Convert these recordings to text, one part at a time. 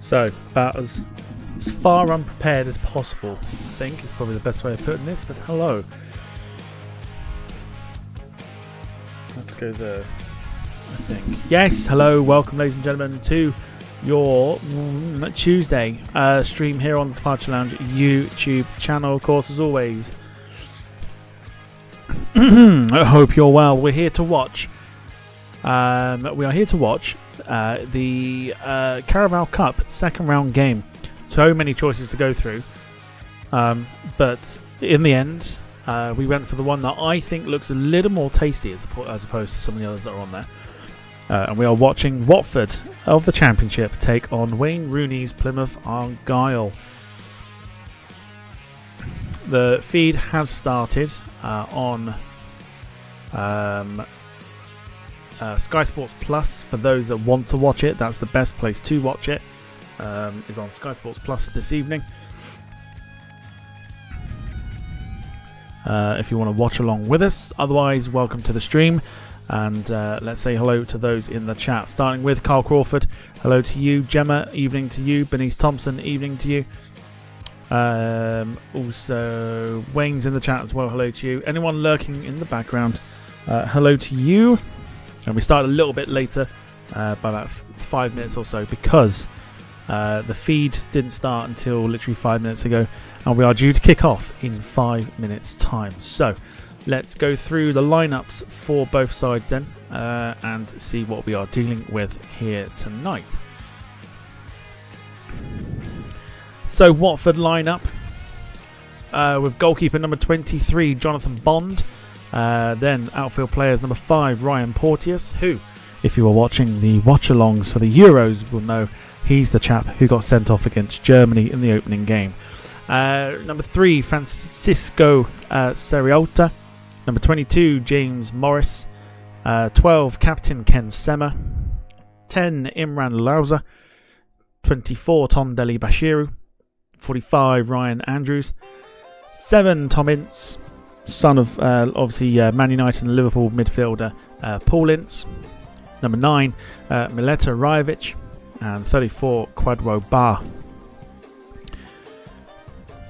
So, about as far unprepared as possible, I think, is probably the best way of putting this, but hello. Let's go there, I think. Yes, hello, welcome ladies and gentlemen to your Tuesday stream here on the Departure Lounge YouTube channel, of course, as always. I hope you're well. We're here to watch. We are here to watch the Carabao Cup second round game. So many choices to go through, but in the end, we went for the one that I think looks a little more tasty as opposed to some of the others that are on there. And we are watching Watford of the Championship take on Wayne Rooney's Plymouth Argyle. The feed has started on Sky Sports Plus. For those that want to watch it, that's the best place to watch it. Is on Sky Sports Plus this evening. If you want to watch along with us, otherwise, welcome to the stream. And let's say hello to those in the chat. Starting with Carl Crawford, hello to you. Gemma, evening to you. Bernice Thompson, evening to you. Also, Wayne's in the chat as well. Hello to you. Anyone lurking in the background, hello to you. And we started a little bit later, by about 5 minutes or so, because the feed didn't start until literally 5 minutes ago, and we are due to kick off in 5 minutes' time. So let's go through the lineups for both sides then, and see what we are dealing with here tonight. So Watford lineup with goalkeeper number 23 Jonathan Bond, then outfield players number 5 Ryan Porteous, who, if you were watching the watch-alongs for the Euros, will know he's the chap who got sent off against Germany in the opening game. Number 3 Francisco Seriota, number 22 James Morris, 12 captain Ken Sema, 10 Imran Louza, 24 Tom Deli Bashiru, 45 Ryan Andrews, 7 Tom Ince, son of obviously Man United and Liverpool midfielder Paul Ince, number 9 Mileta Rajovic, and 34 Kwadwo Ba.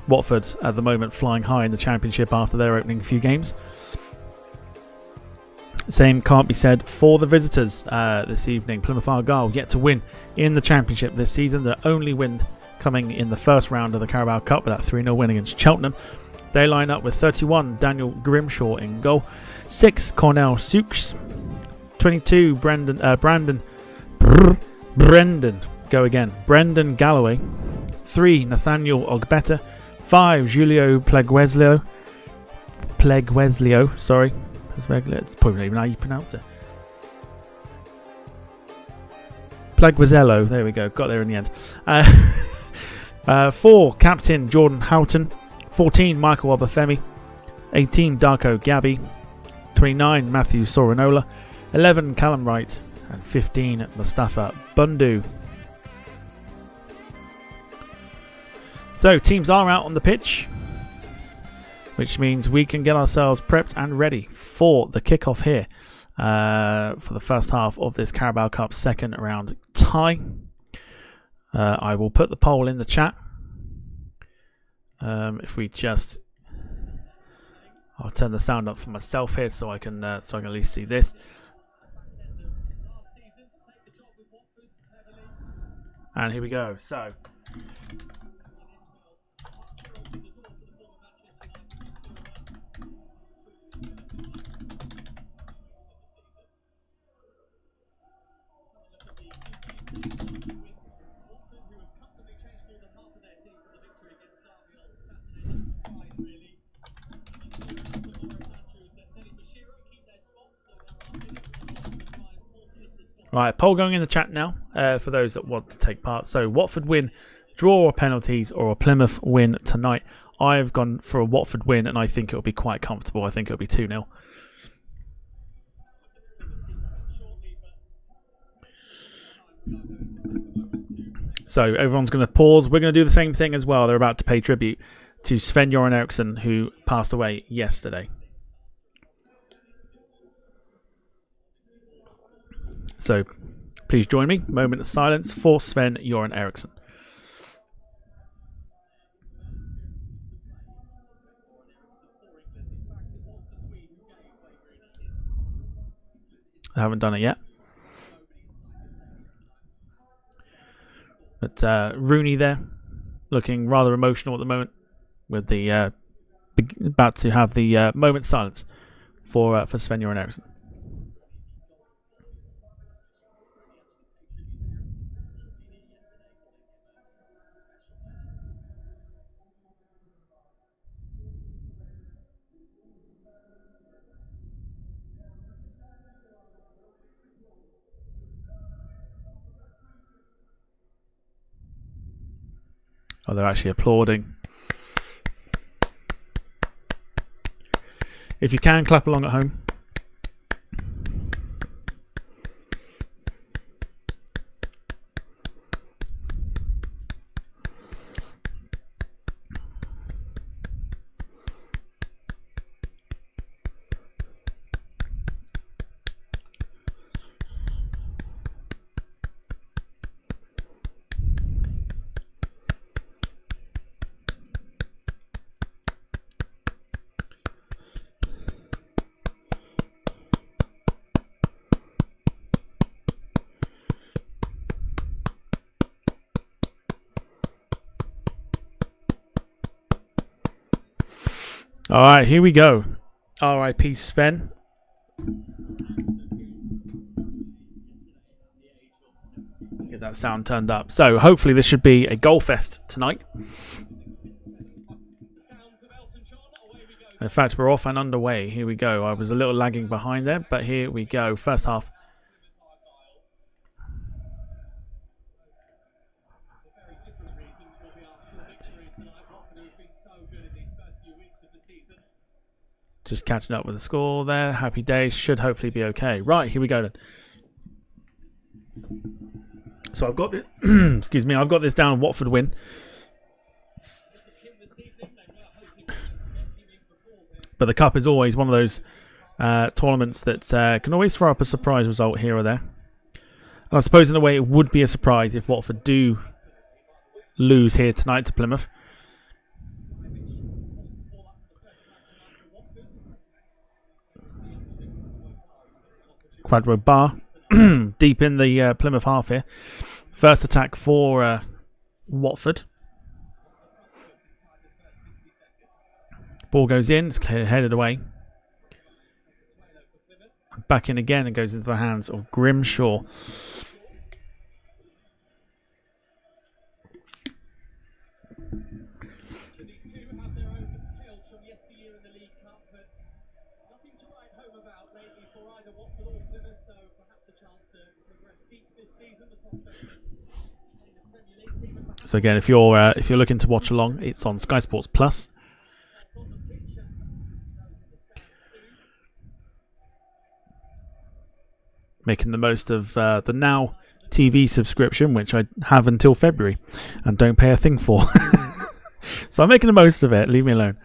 Watford at the moment flying high in the Championship after their opening few games. Same can't be said for the visitors this evening. Plymouth Argyle yet to win in the Championship this season. Their only win coming in the first round of the Carabao Cup with that 3-0 win against Cheltenham. They line up with 31 Daniel Grimshaw in goal, 6 Cornel Sukes, 22 Brendan Galloway, 3 Nathaniel Ogbeta, 5 Julio Plegueslio, sorry. It's probably not even how you pronounce it. Pleguezello, there we go, got there in the end. 4 Captain Jordan Houghton, 14 Michael Obafemi, 18 Darko Gabby, 29 Matthew Sorinola, 11 Callum Wright, and 15 Mustafa Bundu. So teams are out on the pitch, which means we can get ourselves prepped and ready for the kickoff here for the first half of this Carabao Cup second round tie. I will put the poll in the chat. If we just, I'll turn the sound up for myself here so I can at least see this. And here we go. So. Right, poll going in the chat now for those that want to take part. So, Watford win, draw or penalties, or a Plymouth win tonight. I've gone for a Watford win, and I think it'll be quite comfortable. I think it'll be 2-0. So, everyone's going to pause. We're going to do the same thing as well. They're about to pay tribute to Sven-Göran Eriksson, who passed away yesterday. So please join me. Moment of silence for Sven-Göran Eriksson. They haven't done it yet. But Rooney there, looking rather emotional at the moment, with the about to have the moment of silence for Sven-Göran Eriksson. Oh, they're actually applauding. If you can, clap along at home. All right, here we go. R.I.P. Sven. Get that sound turned up. So hopefully this should be a goal fest tonight. In fact, we're off and underway. Here we go. I was a little lagging behind there, but here we go. First half. Just catching up with the score there. Happy days. Should hopefully be okay. Right, here we go then. So I've got it. Excuse me. I've got this down. Watford win. But the cup is always one of those tournaments that can always throw up a surprise result here or there. And I suppose in a way it would be a surprise if Watford do lose here tonight to Plymouth. Quadro bar deep in the Plymouth half here. First attack for Watford. Ball goes in, it's headed away. Back in again and goes into the hands of Grimshaw. So again, if you're looking to watch along, it's on Sky Sports Plus. Making the most of the Now TV subscription, which I have until February and don't pay a thing for. So I'm making the most of it. Leave me alone.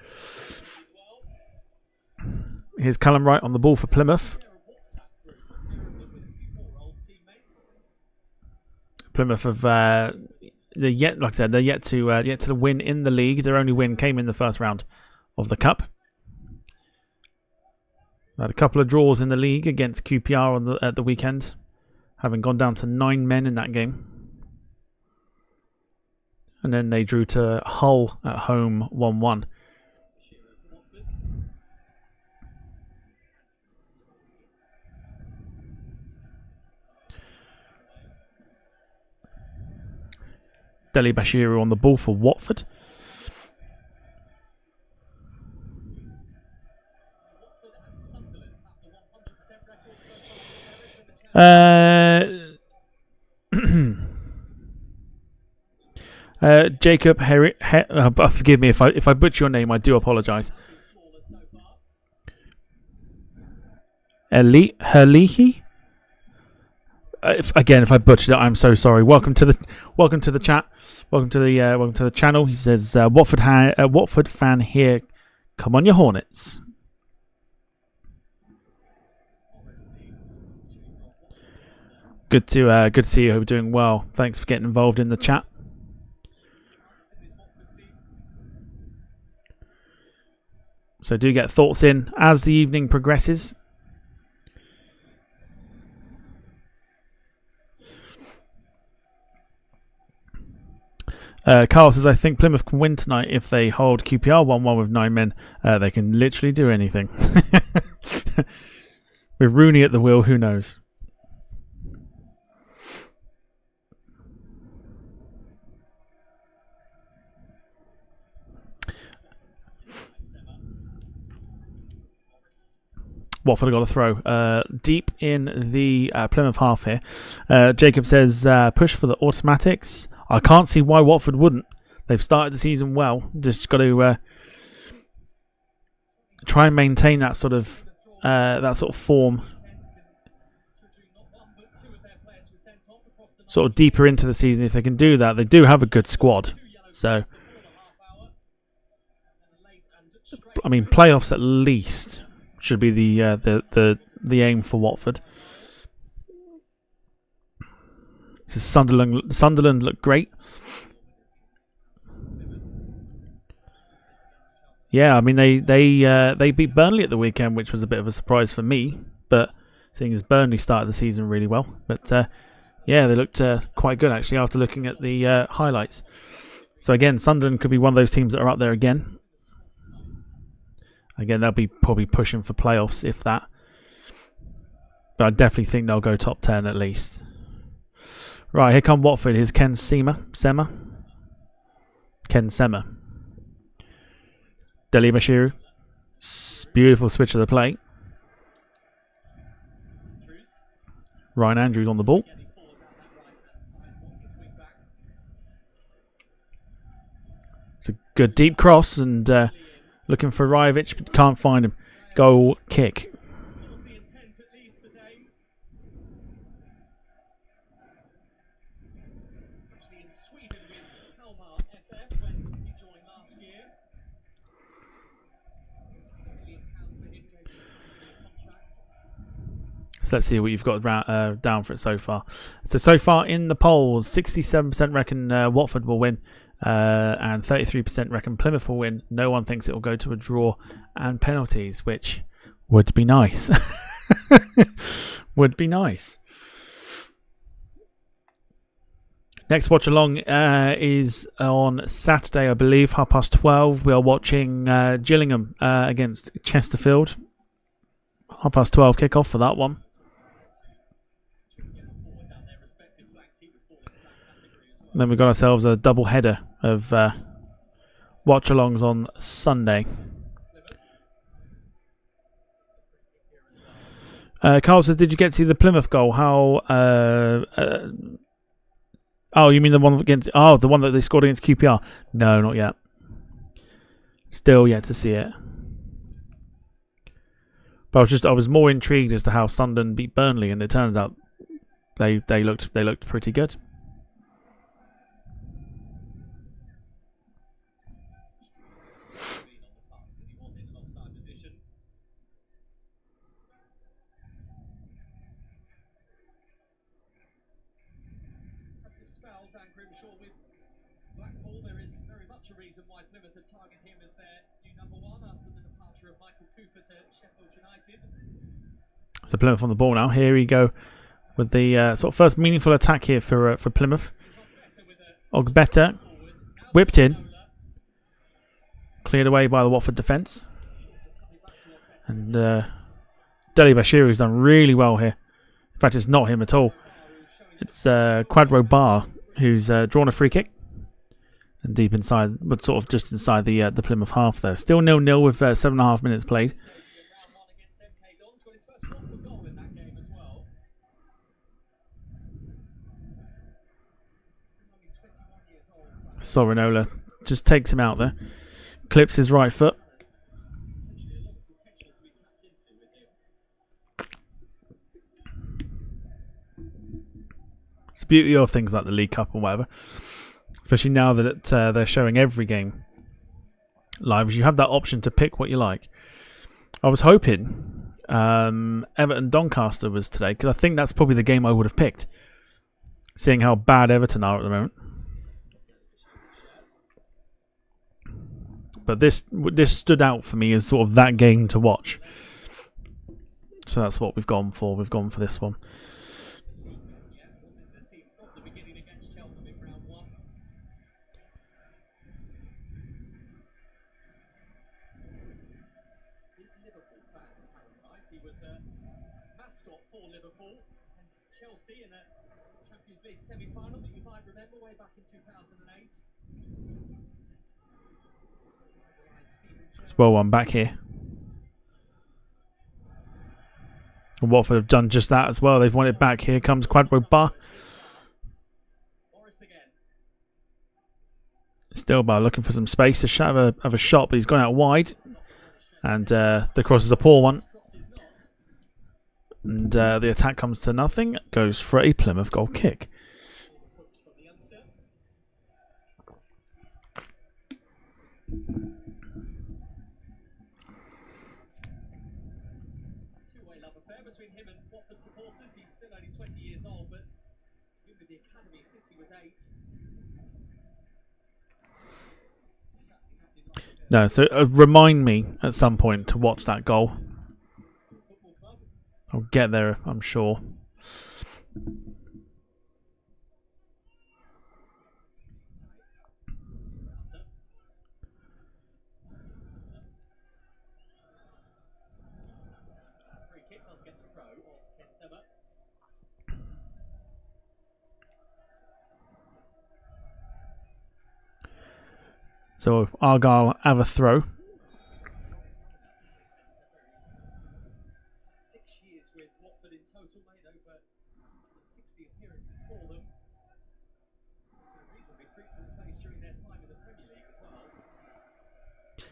Here's Callum Wright on the ball for Plymouth. Plymouth have they're yet to win in the league. Their only win came in the first round of the cup. Had a couple of draws in the league against QPR at the weekend, having gone down to 9 men in that game. And then they drew to Hull at home 1-1. Deli Bashiru on the ball for Watford. Jacob forgive me if I butcher your name. I do apologise. Herlihi. If I butchered it, I'm so sorry. Welcome to the chat. Welcome to the channel. He says Watford fan here. Come on, your Hornets. Good to see you. Hope you're doing well. Thanks for getting involved in the chat. So do get thoughts in as the evening progresses. Carl says, I think Plymouth can win tonight if they hold QPR 1-1 with 9 men. They can literally do anything. With Rooney at the wheel, who knows? Watford have got a throw. Deep in the Plymouth half here. Jacob says, push for the automatics. I can't see why Watford wouldn't. They've started the season well. Just got to try and maintain that sort of form. Sort of deeper into the season. If they can do that, they do have a good squad. So, I mean, playoffs at least should be the aim for Watford. So Sunderland look great. Yeah, I mean they beat Burnley at the weekend, which was a bit of a surprise for me. But seeing as Burnley started the season really well, but yeah, they looked quite good actually after looking at the highlights. So again, Sunderland could be one of those teams that are up there again. Again, they'll be probably pushing for playoffs if that. But I definitely think they'll go top 10 at least. Right, here come Watford. Here's Ken Sema. Deli Bashiru. Beautiful switch of the plate. Ryan Andrews on the ball. It's a good deep cross and looking for Rajovic, but can't find him. Goal kick. So let's see what you've got down for it so far. So far in the polls, 67% reckon Watford will win. And 33% reckon Plymouth will win. No one thinks it will go to a draw and penalties, which would be nice. Would be nice. Next watch along is on Saturday, I believe, 12:30. We are watching Gillingham against Chesterfield. 12:30 kickoff for that one. Then we've got ourselves a double header of watch-alongs on Sunday. Carl says, did you get to see the Plymouth goal? How... oh, you mean the one against... Oh, the one that they scored against QPR? No, not yet. Still yet to see it. But I was more intrigued as to how Sunderland beat Burnley, and it turns out they looked pretty good. So Plymouth on the ball now. Here we go with the sort of first meaningful attack here for Plymouth. Ogbeta whipped in, cleared away by the Watford defence, and Deli Bashiru's done really well here. In fact, it's not him at all. It's Quadro Bar who's drawn a free kick and deep inside, but sort of just inside the Plymouth half there. Still 0-0 with 7.5 minutes played. Sorinola just takes him out there, clips his right foot. It's the beauty of things like the League Cup or whatever, especially now that they're showing every game live. You have that option to pick what you like. I was hoping Everton Doncaster was today, because I think that's probably the game I would have picked, seeing how bad Everton are at the moment. But this stood out for me as sort of that game to watch. So that's what we've gone for. We've gone for this one. It's well one back here. And Watford have done just that as well. They've won it back. Here comes Quadro. Still Bar looking for some space to have a shot, but he's gone out wide. And the cross is a poor one. And the attack comes to nothing. Goes for a Plymouth goal kick. No, so remind me at some point to watch that goal. I'll get there, I'm sure. So Argyle have a throw.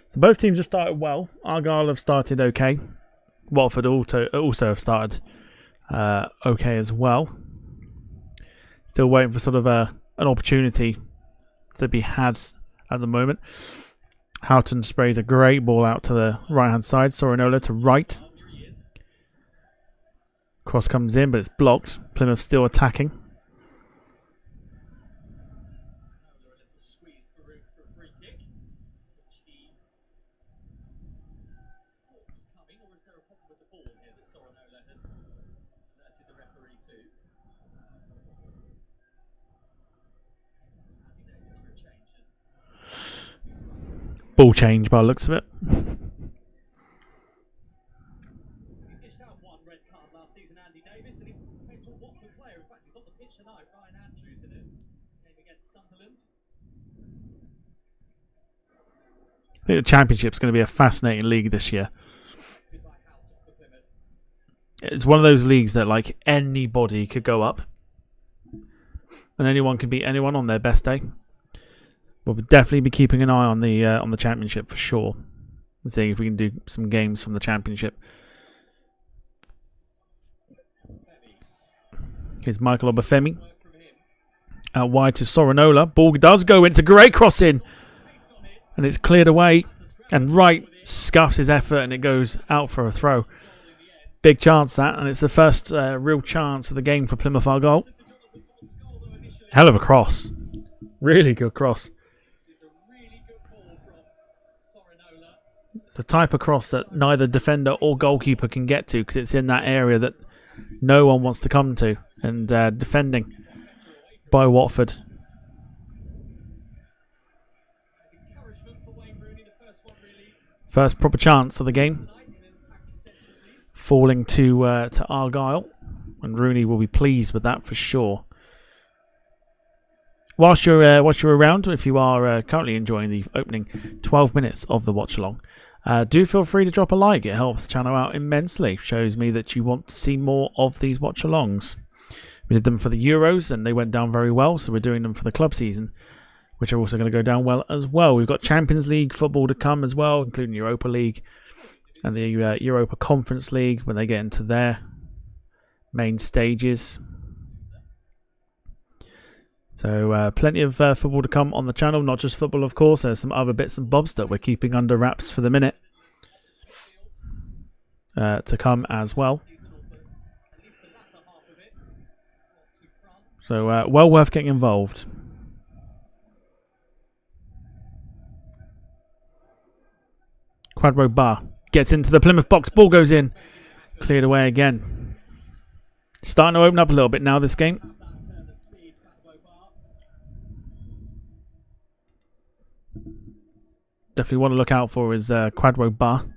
So both teams have started well. Argyle have started okay. Watford also have started okay as well. Still waiting for sort of an opportunity to be had at the moment. Houghton sprays a great ball out to the right hand side. Sorinola to right. Cross comes in, but it's blocked. Plymouth still attacking. Ball change by the looks of it. I think the Championship's going to be a fascinating league this year. It's one of those leagues that like anybody could go up, and anyone can beat anyone on their best day. We'll definitely be keeping an eye on the Championship for sure, and seeing if we can do some games from the Championship. Here's Michael Obafemi. Out wide to Sorinola. Ball does go in. It's a great cross in. And it's cleared away. And Wright scuffs his effort and it goes out for a throw. Big chance that. And it's the first real chance of the game for Plymouth Argyle. Hell of a cross. Really good cross. It's the type of cross that neither defender or goalkeeper can get to because it's in that area that no one wants to come to. And defending by Watford. First proper chance of the game. Falling to Argyle. And Rooney will be pleased with that for sure. Whilst you're around, if you are currently enjoying the opening 12 minutes of the watch along, do feel free to drop a like. It helps the channel out immensely. Shows me that you want to see more of these watch alongs. We did them for the Euros and they went down very well, so we're doing them for the club season, which are also going to go down well as well. We've got Champions League football to come as well, including Europa League and the Europa Conference League when they get into their main stages. So plenty of football to come on the channel, not just football of course. There's some other bits and bobs that we're keeping under wraps for the minute to come as well. So well worth getting involved. Quadro gets into the Plymouth box. Ball goes in. Cleared away again. Starting to open up a little bit now, this game. Definitely want to look out for is Quadro.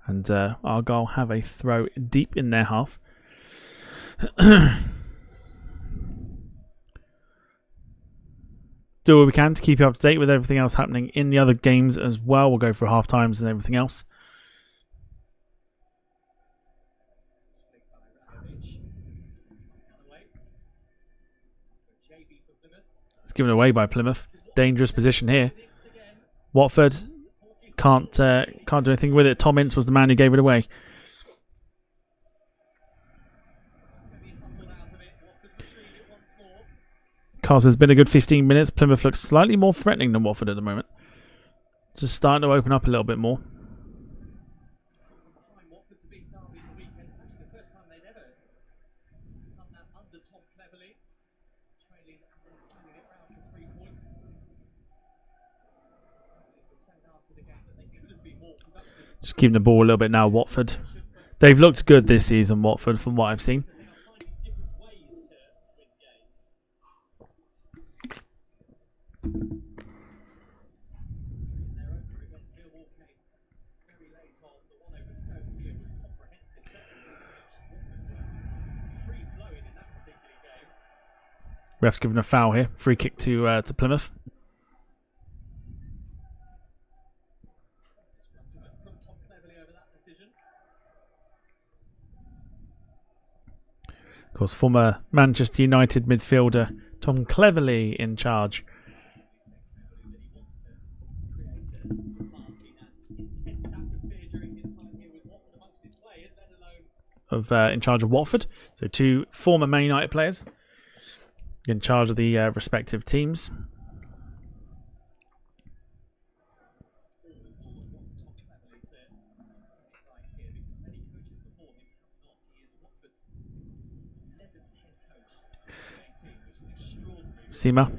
And Argyle have a throw deep in their half. Do what we can to keep you up to date with everything else happening in the other games as well. We'll go through half times and everything else. It's given away by Plymouth. Dangerous position here. Watford can't do anything with it. Tom Ince was the man who gave it away. Carl's has been a good 15 minutes. Plymouth looks slightly more threatening than Watford at the moment. Just starting to open up a little bit more. Just keeping the ball a little bit now, Watford. They've looked good this season, Watford, from what I've seen. Ref's given a foul here. Free kick to Plymouth. Of course, former Manchester United midfielder Tom Cleverley in charge. In charge of Watford. So 2 former Man United players in charge of the respective teams. Sima.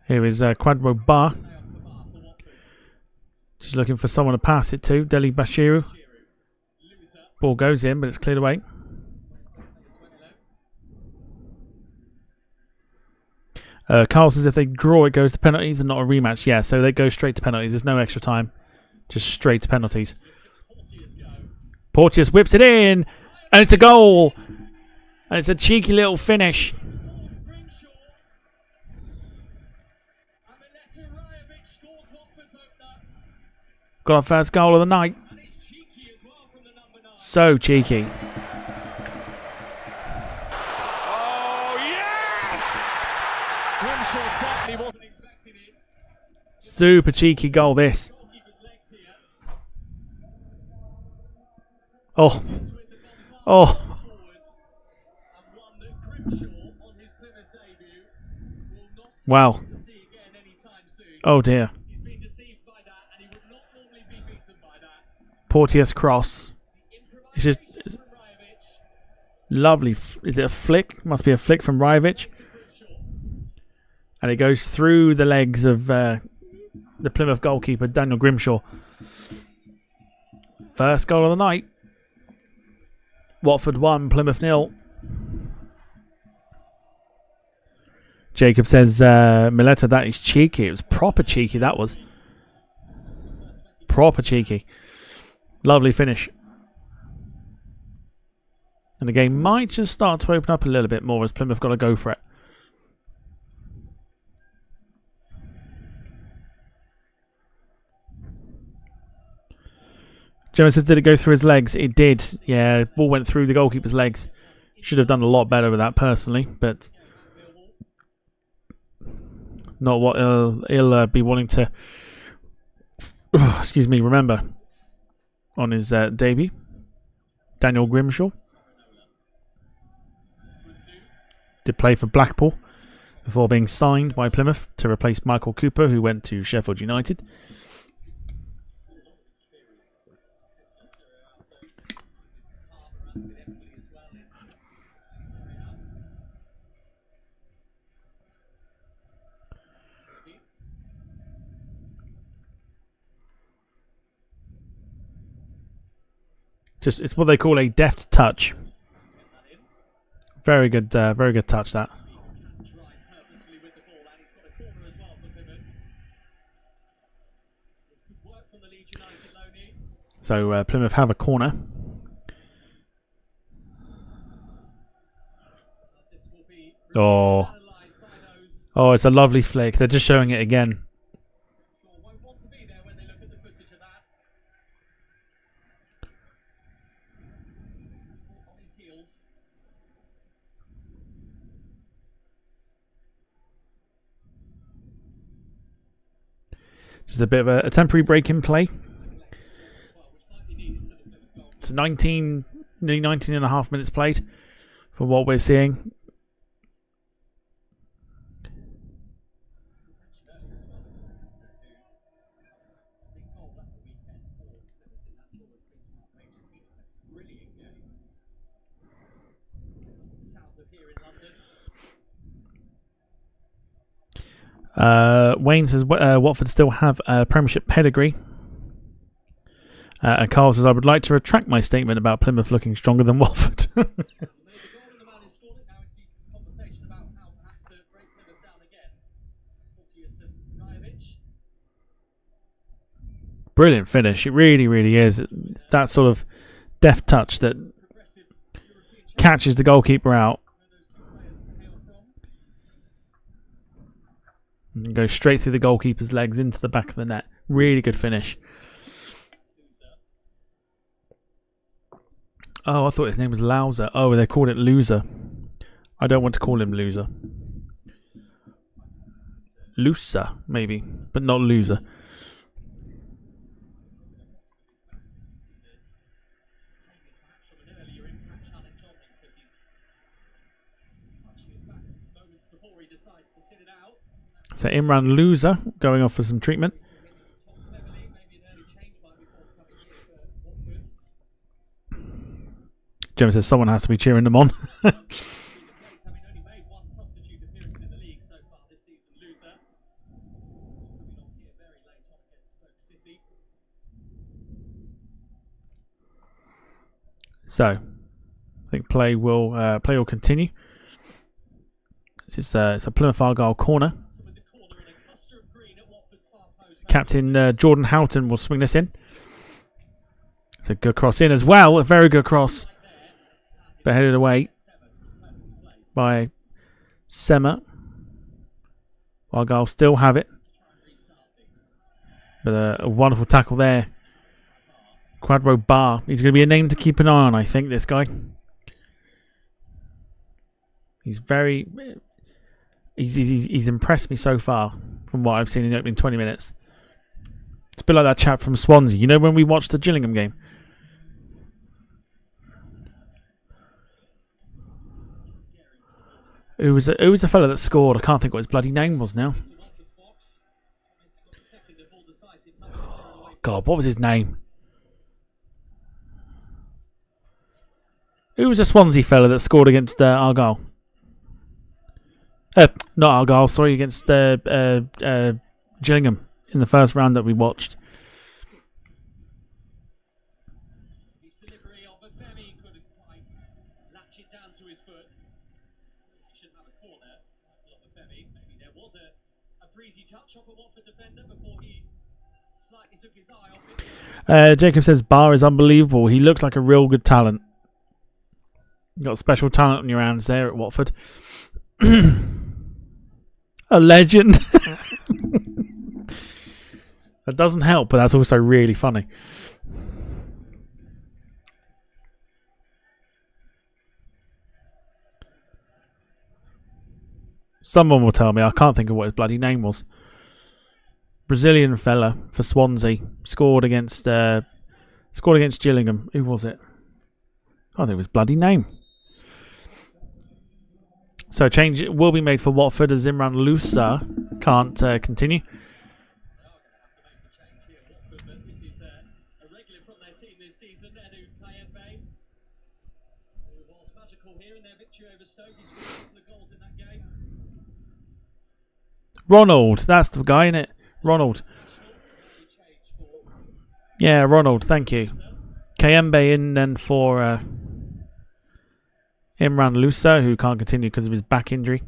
Here is Quadro Bar. She's looking for someone to pass it to. Deli Bashiru. Ball goes in, but it's cleared away. Carl says if they draw, it goes to penalties and not a rematch. Yeah, so they go straight to penalties. There's no extra time. Just straight to penalties. Porteous whips it in, and it's a goal. And it's a cheeky little finish. Got our first goal of the night. So cheeky. Super cheeky goal this. Oh. Oh. Wow. Oh dear. Porteous cross. It's just lovely. Is it a flick? Must be a flick from Rajovic. And it goes through the legs of the Plymouth goalkeeper, Daniel Grimshaw. First goal of the night. Watford 1, Plymouth 0. Jacob says, Mileta, that is cheeky. It was proper cheeky, that was. Proper cheeky. Lovely finish. And the game might just start to open up a little bit more as Plymouth got to go for it. Gemma says, did it go through his legs? It did. Yeah, ball went through the goalkeeper's legs. Should have done a lot better with that personally, but not what he'll be wanting to, excuse me, remember on his debut. Daniel Grimshaw did play for Blackpool before being signed by Plymouth to replace Michael Cooper, who went to Sheffield United. It's what they call a deft touch. Very good touch that. So Plymouth have a corner. Oh, it's a lovely flick. They're just showing it again. Just a bit of a temporary break in play. It's 19, nearly 19 and a half minutes played from what we're seeing. Wayne says Watford still have a Premiership pedigree. And Carl says, I would like to retract my statement about Plymouth looking stronger than Watford. Brilliant finish. It really, really is. It's that sort of deft touch that catches the goalkeeper out. And goes straight through the goalkeeper's legs into the back of the net. Really good finish. Oh, I thought his name was Louser. Oh, they called it Loser. I don't want to call him Loser. Looser, maybe, but not Loser. So Imran Loser going off for some treatment. Jim says someone has to be cheering them on. So, I think play will continue. It's a Plymouth Argyle corner. Captain Jordan Houghton will swing this in. It's a good cross in as well. A very good cross. But headed away by Sema. Argyle still have it. But a wonderful tackle there. Quadro Bar. He's going to be a name to keep an eye on, I think, this guy. He's impressed me so far from what I've seen in the opening 20 minutes. It's a bit like that chap from Swansea. You know when we watched the Gillingham game? Who was the fella that scored? I can't think what his bloody name was now. God, what was his name? Who was the Swansea fella that scored against Argyle? Not Argyle, sorry, against Gillingham in the first round that we watched. Jacob says Barr is unbelievable. He looks like a real good talent. You've got special talent on your hands there at Watford. A legend. That doesn't help, but that's also really funny. Someone will tell me. I can't think of what his bloody name was. Brazilian fella for Swansea scored against Gillingham. Who was it? I think it was bloody name. So change will be made for Watford as Imran Lousa can't continue. Ronald, that's the guy, innit? Ronald. Yeah, Ronald, thank you. Kayembe in then for Imran Lousa, who can't continue because of his back injury.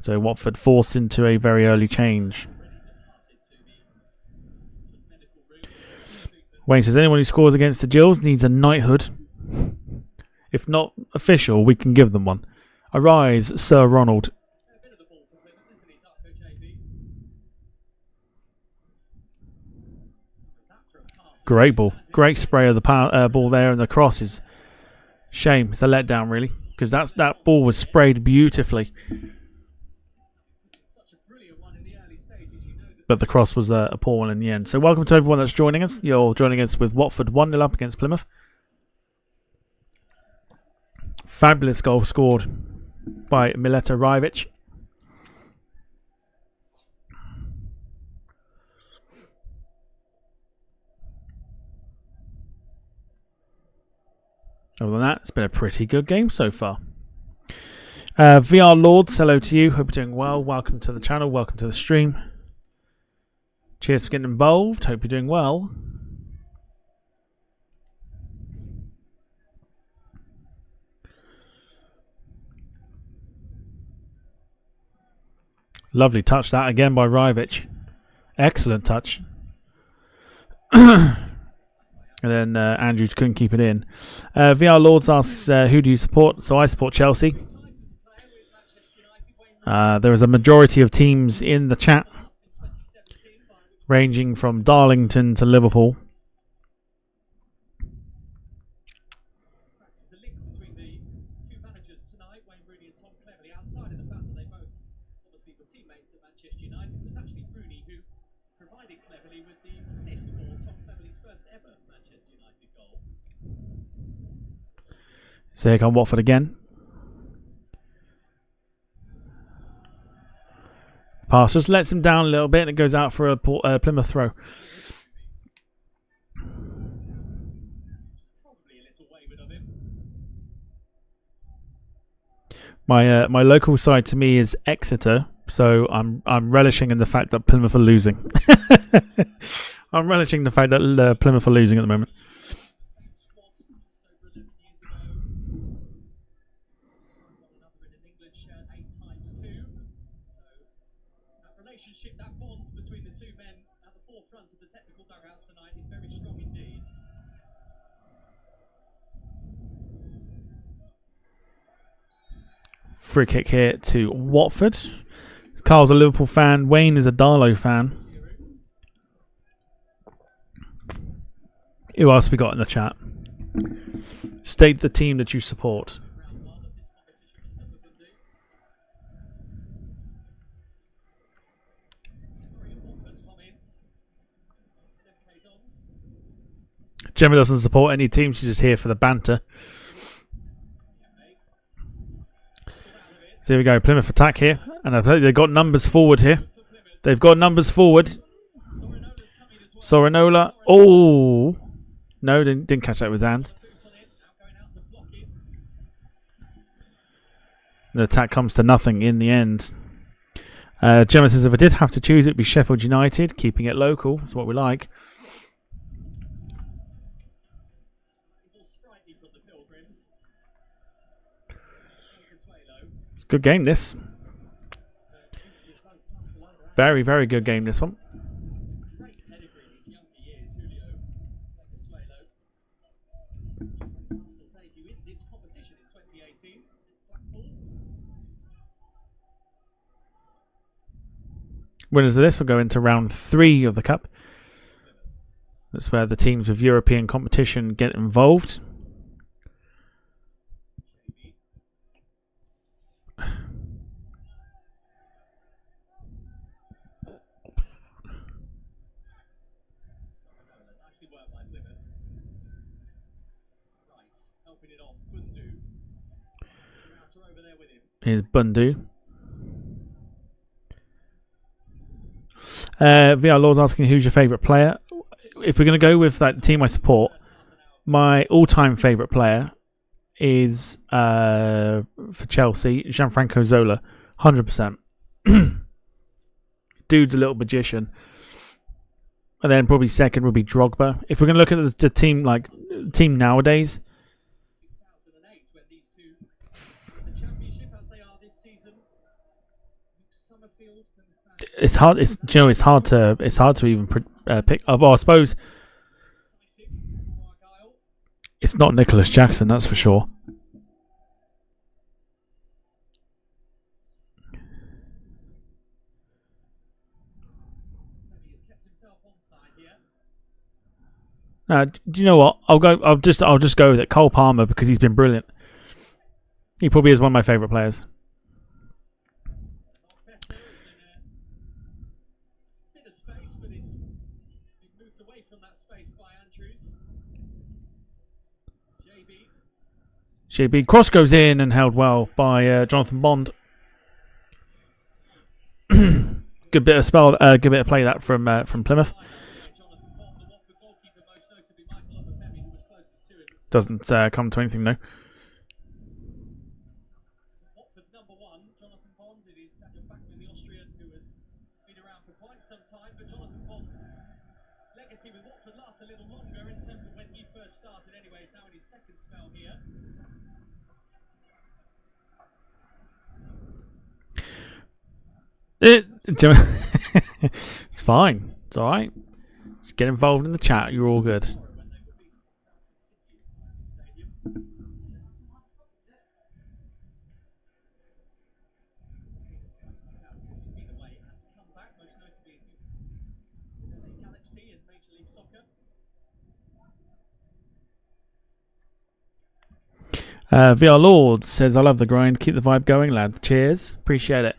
So Watford forced into a very early change. Wayne says, anyone who scores against the Gills needs a knighthood. If not official, we can give them one. Arise, Sir Ronald. Great ball. Great spray of the ball there, and the cross is... Shame. It's a letdown, really, because that ball was sprayed beautifully. But the cross was a poor one in the end. So welcome to everyone that's joining us. You're joining us with Watford 1-0 up against Plymouth. Fabulous goal scored by Mileta Rajovic. Other than that, it's been a pretty good game so far. VR Lords, hello to you. Hope you're doing well. Welcome to the channel. Welcome to the stream. Cheers for getting involved. Hope you're doing well. Lovely touch that again by Rajovic. Excellent touch. And then Andrew couldn't keep it in. VR Lords asks, who do you support? So I support Chelsea. There is a majority of teams in the chat, ranging from Darlington to Liverpool. So here come Watford again. Pass just lets him down a little bit and it goes out for a Plymouth throw. My local side to me is Exeter, so I'm relishing in the fact that Plymouth are losing. I'm relishing the fact that Plymouth are losing at the moment. Free kick here to Watford. Carl's a Liverpool fan. Wayne is a Darlow fan. Who else we got in the chat? State the team that you support. Gemma doesn't support any team. She's just here for the banter. So here we go, Plymouth attack here, and they've got numbers forward here. They've got numbers forward. Sorinola, oh no, didn't catch that with his hands. The attack comes to nothing in the end. Gemma says if I did have to choose, it'd be Sheffield United, keeping it local. That's what we like. Good game, this. Very, very good game, this one. Winners of this will go into round 3 of the Cup. That's where the teams with European competition get involved. Here's Bundu. VR Lord's asking who's your favourite player. If we're going to go with that team I support, my all-time favourite player is for Chelsea, Gianfranco Zola, 100%. Dude's a little magician. And then probably second would be Drogba. If we're going to look at the team, like team nowadays, it's hard. It's hard to even pick. Well, I suppose It's not Nicholas Jackson, that's for sure. Do you know what? I'll just go with it. Cole Palmer, because he's been brilliant. He probably is one of my favourite players. JB cross goes in and held well by Jonathan Bond. Good bit of play that from Plymouth. Doesn't come to anything though. It's fine. It's all right. Just get involved in the chat. You're all good. VR Lord says, I love the grind. Keep the vibe going, lad. Cheers. Appreciate it.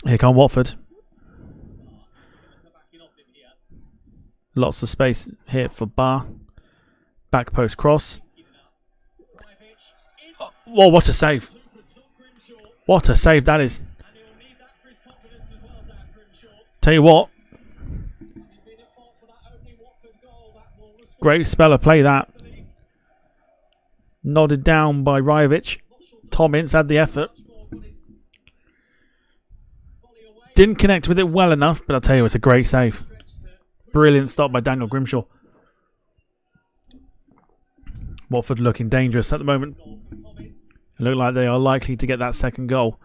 Here come Watford. Lots of space here for Bar. Back post cross. Oh, whoa, what a save. What a save that is. Tell you what. Great spell of play that. Nodded down by Rajovic. Tom Ince had the effort. Didn't connect with it well enough, but I'll tell you, it's a great save. Brilliant stop by Daniel Grimshaw. Watford looking dangerous at the moment. Look like they are likely to get that second goal.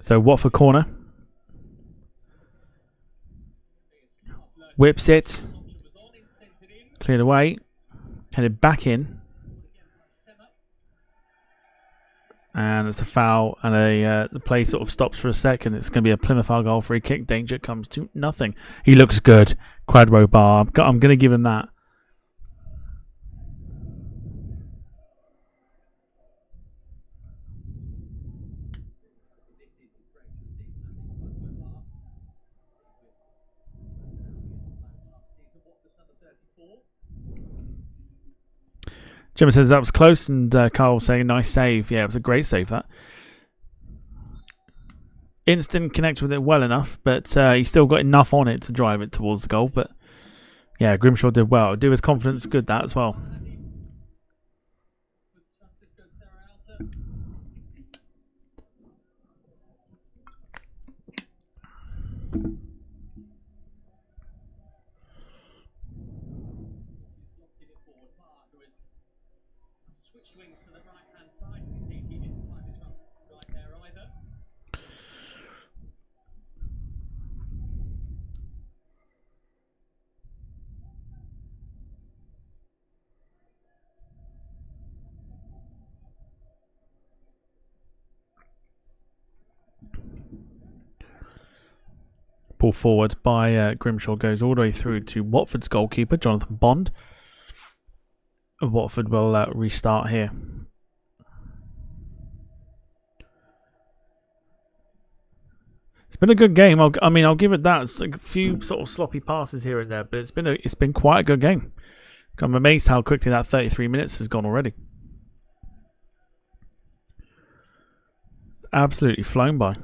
So Watford corner. Whips it. Cleared away. Headed back in. And it's a foul. And the play sort of stops for a second. It's going to be a Plymouth Argyle free kick. Danger comes to nothing. He looks good. Quadro Bar. I'm going to give him that. Jim says that was close, and Carl saying nice save. Yeah, it was a great save, that. Ince didn't connect with it well enough, but he still got enough on it to drive it towards the goal. But yeah, Grimshaw did well. Do his confidence good, that as well. Ball forward by Grimshaw goes all the way through to Watford's goalkeeper, Jonathan Bond. Watford will restart here. It's been a good game. I'll give it that. It's a few sort of sloppy passes here and there, but it's been quite a good game. I'm amazed how quickly that 33 minutes has gone already. It's absolutely flown by.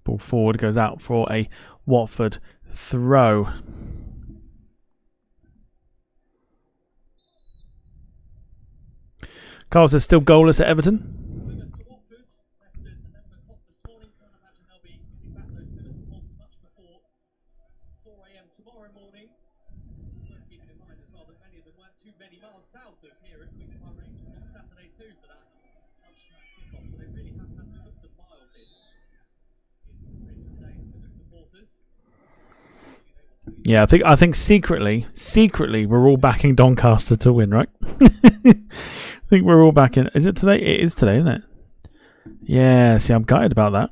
Ball forward goes out for a Watford throw. Carlos is still goalless at Everton. Yeah, I think secretly we're all backing Doncaster to win, right? I think we're all backing. Is it today? It is today, isn't it? Yeah. See, I'm gutted about that.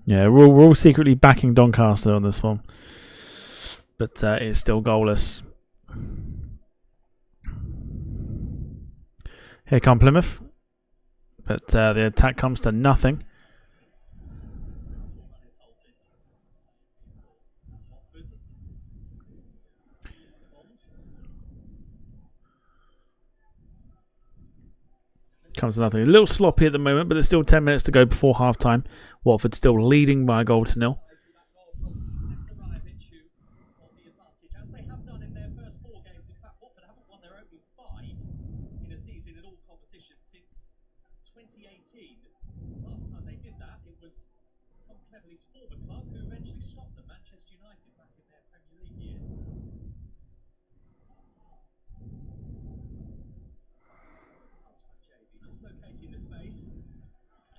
Yeah, we're all secretly backing Doncaster on this one, but it's still goalless. Here come Plymouth, but the attack comes to nothing. Comes to nothing. A little sloppy at the moment, but there's still 10 minutes to go before half time. Watford still leading by a goal to nil.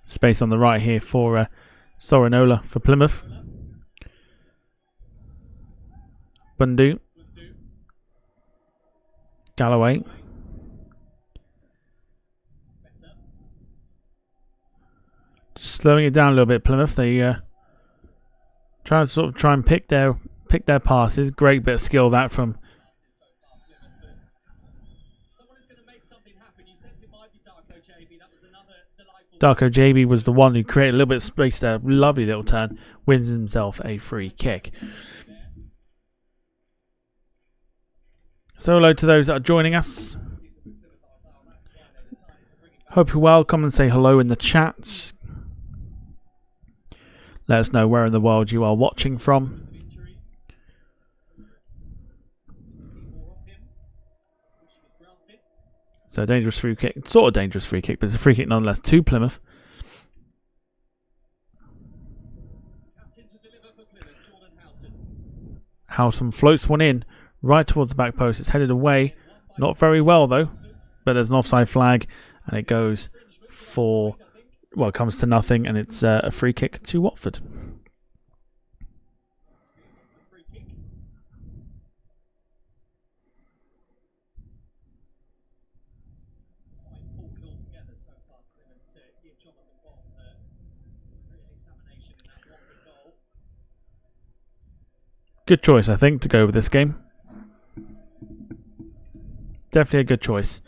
Space on the right here for Sorinola for Plymouth. Bundu. Galloway. Just slowing it down a little bit, Plymouth. They try and pick their passes. Great bit of skill that from Darko JB was the one who created a little bit of space there. Lovely little turn. Wins himself a free kick. So hello to those that are joining us. Hope you're well. Come and say hello in the chat. Let us know where in the world you are watching from. So dangerous free kick. Sort of dangerous free kick, but it's a free kick nonetheless to Plymouth. Houghton floats one in right towards the back post. It's headed away. Not very well though. But there's an offside flag and it goes for, well, it comes to nothing and it's a free kick to Watford. Good choice, I think, to go with this game. Definitely a good choice.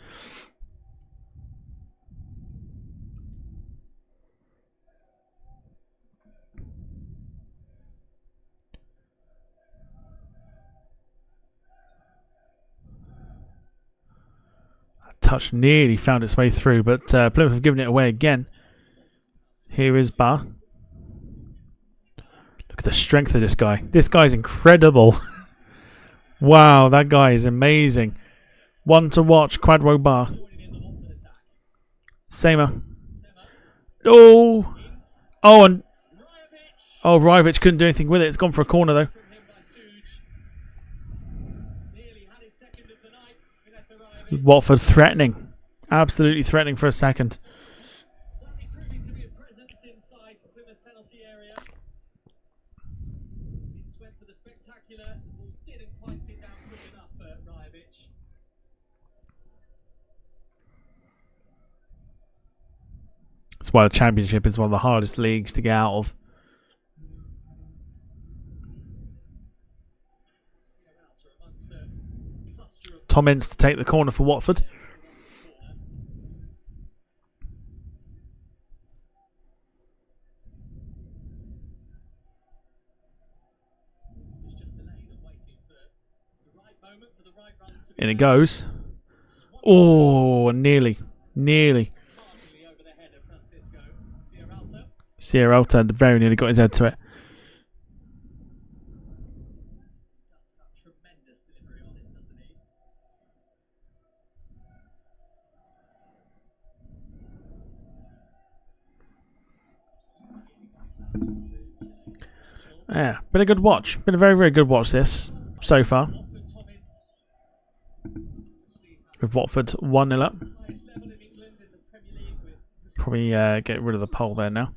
That touch nearly found its way through, but Plymouth have given it away again. Here is Bar. Look at the strength of this guy. This guy's incredible. Wow, that guy is amazing. One to watch, Quadro Bar. Samer. Oh, and Rivich couldn't do anything with it. It's gone for a corner though. Watford threatening, absolutely threatening for a second. That's why the Championship is one of the hardest leagues to get out of. Tom Ince to take the corner for Watford. In it goes. Oh, nearly. Nearly. Sierralta very nearly got his head to it. Yeah, been a good watch. Been a very, very good watch this so far. With Watford 1-0 up. Probably get rid of the pole there now.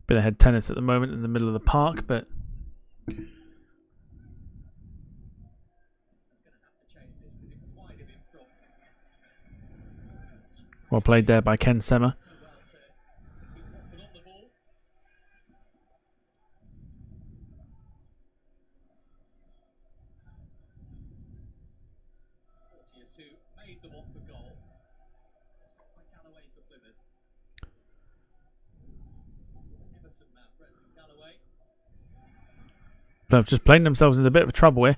Bit of head tennis at the moment in the middle of the park, but well played there by Ken Sema. Plymouth just playing themselves into a bit of trouble here.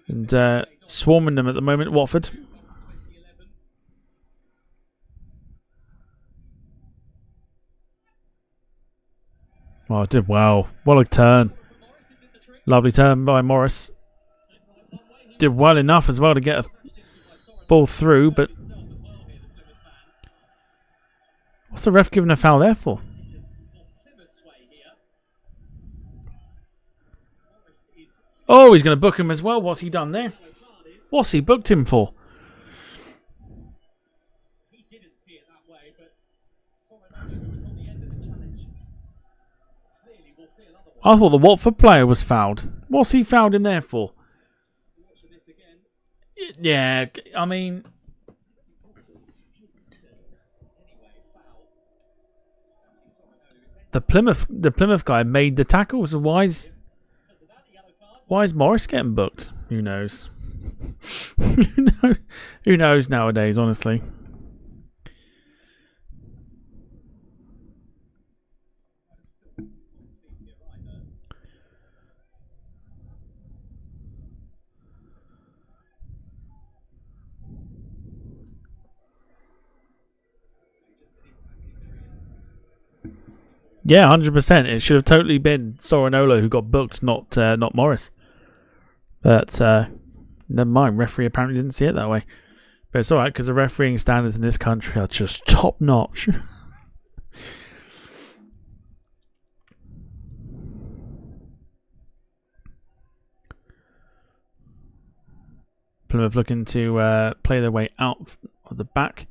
And swarming them at the moment, Watford. Oh, it did well. What a turn. Lovely turn by Morris. Did well enough as well to get a ball through, but what's the ref giving a foul there for? Oh, he's going to book him as well. What's he done there? What's he booked him for? I thought the Watford player was fouled. What's he fouled him there for? Yeah, I mean, the Plymouth guy made the tackle. So why is Morris getting booked? Who knows? Who knows nowadays, honestly. Yeah, 100%. It should have totally been Sorinola who got booked, not Morris. But never mind. Referee apparently didn't see it that way. But it's all right because the refereeing standards in this country are just top notch. Plymouth looking to play their way out of the back.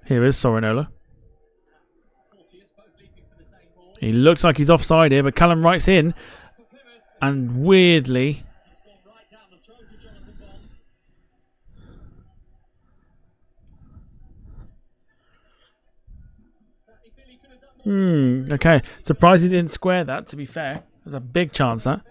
Here is Sorinola. He looks like he's offside here, but Callum Wright's in. And weirdly... okay. Surprised he didn't square that, to be fair. There's a big chance, that.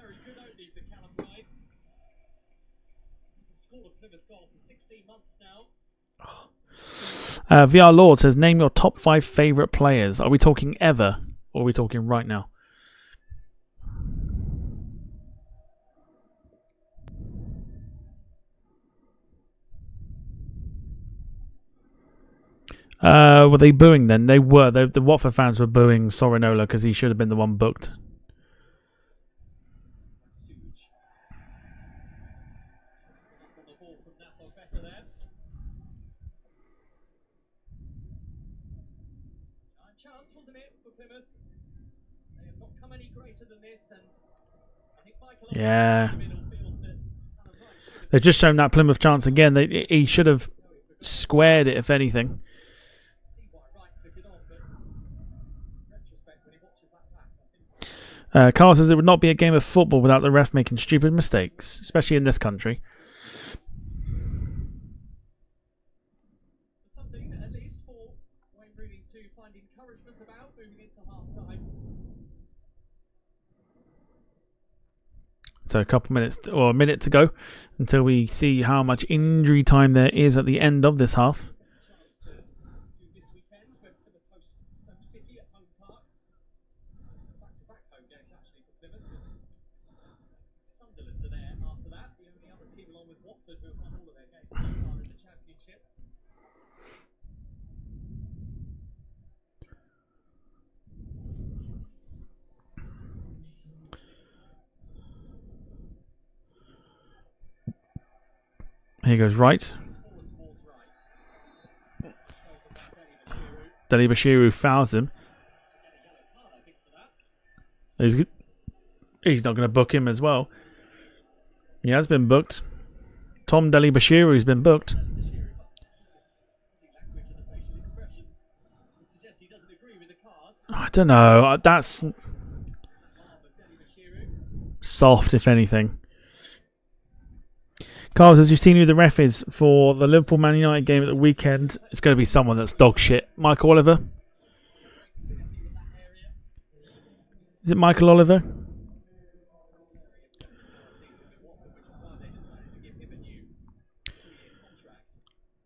VR Lord says, name your top 5 favourite players. Are we talking ever? Or are we talking right now? Were they booing then? They were. The Watford fans were booing Sorinola because he should have been the one booked. Yeah. They've just shown that Plymouth chance again. He should have squared it, if anything. Carl says it would not be a game of football without the ref making stupid mistakes, especially in this country. So a couple minutes or a minute to go until we see how much injury time there is at the end of this half. Here goes right. Deli Bashiru fouls him. He's not going to book him as well. He has been booked. Tom Deli Bashiru has been booked. I don't know. That's soft, if anything. Carls, as you've seen who the ref is for the Liverpool Man United game at the weekend, it's going to be someone that's dog shit. Michael Oliver? Is it Michael Oliver?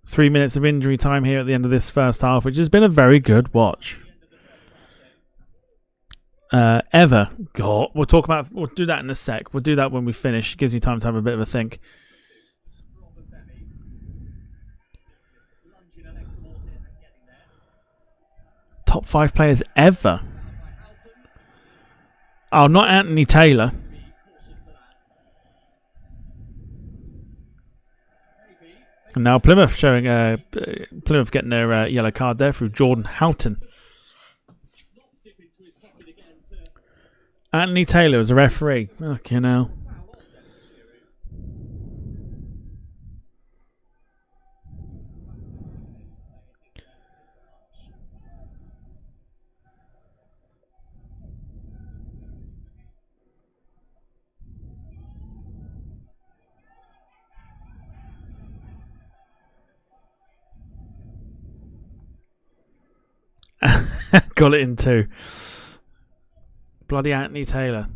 Three minutes of injury time here at the end of this first half, which has been a very good watch. Ever got. We'll do that in a sec. We'll do that when we finish. It gives me time to have a bit of a think. Top 5 players ever. Oh, not Anthony Taylor. And now Plymouth showing Plymouth getting their yellow card there through Jordan Houghton. Anthony Taylor was a referee. Okay, now. Got it in two. Bloody Anthony Taylor.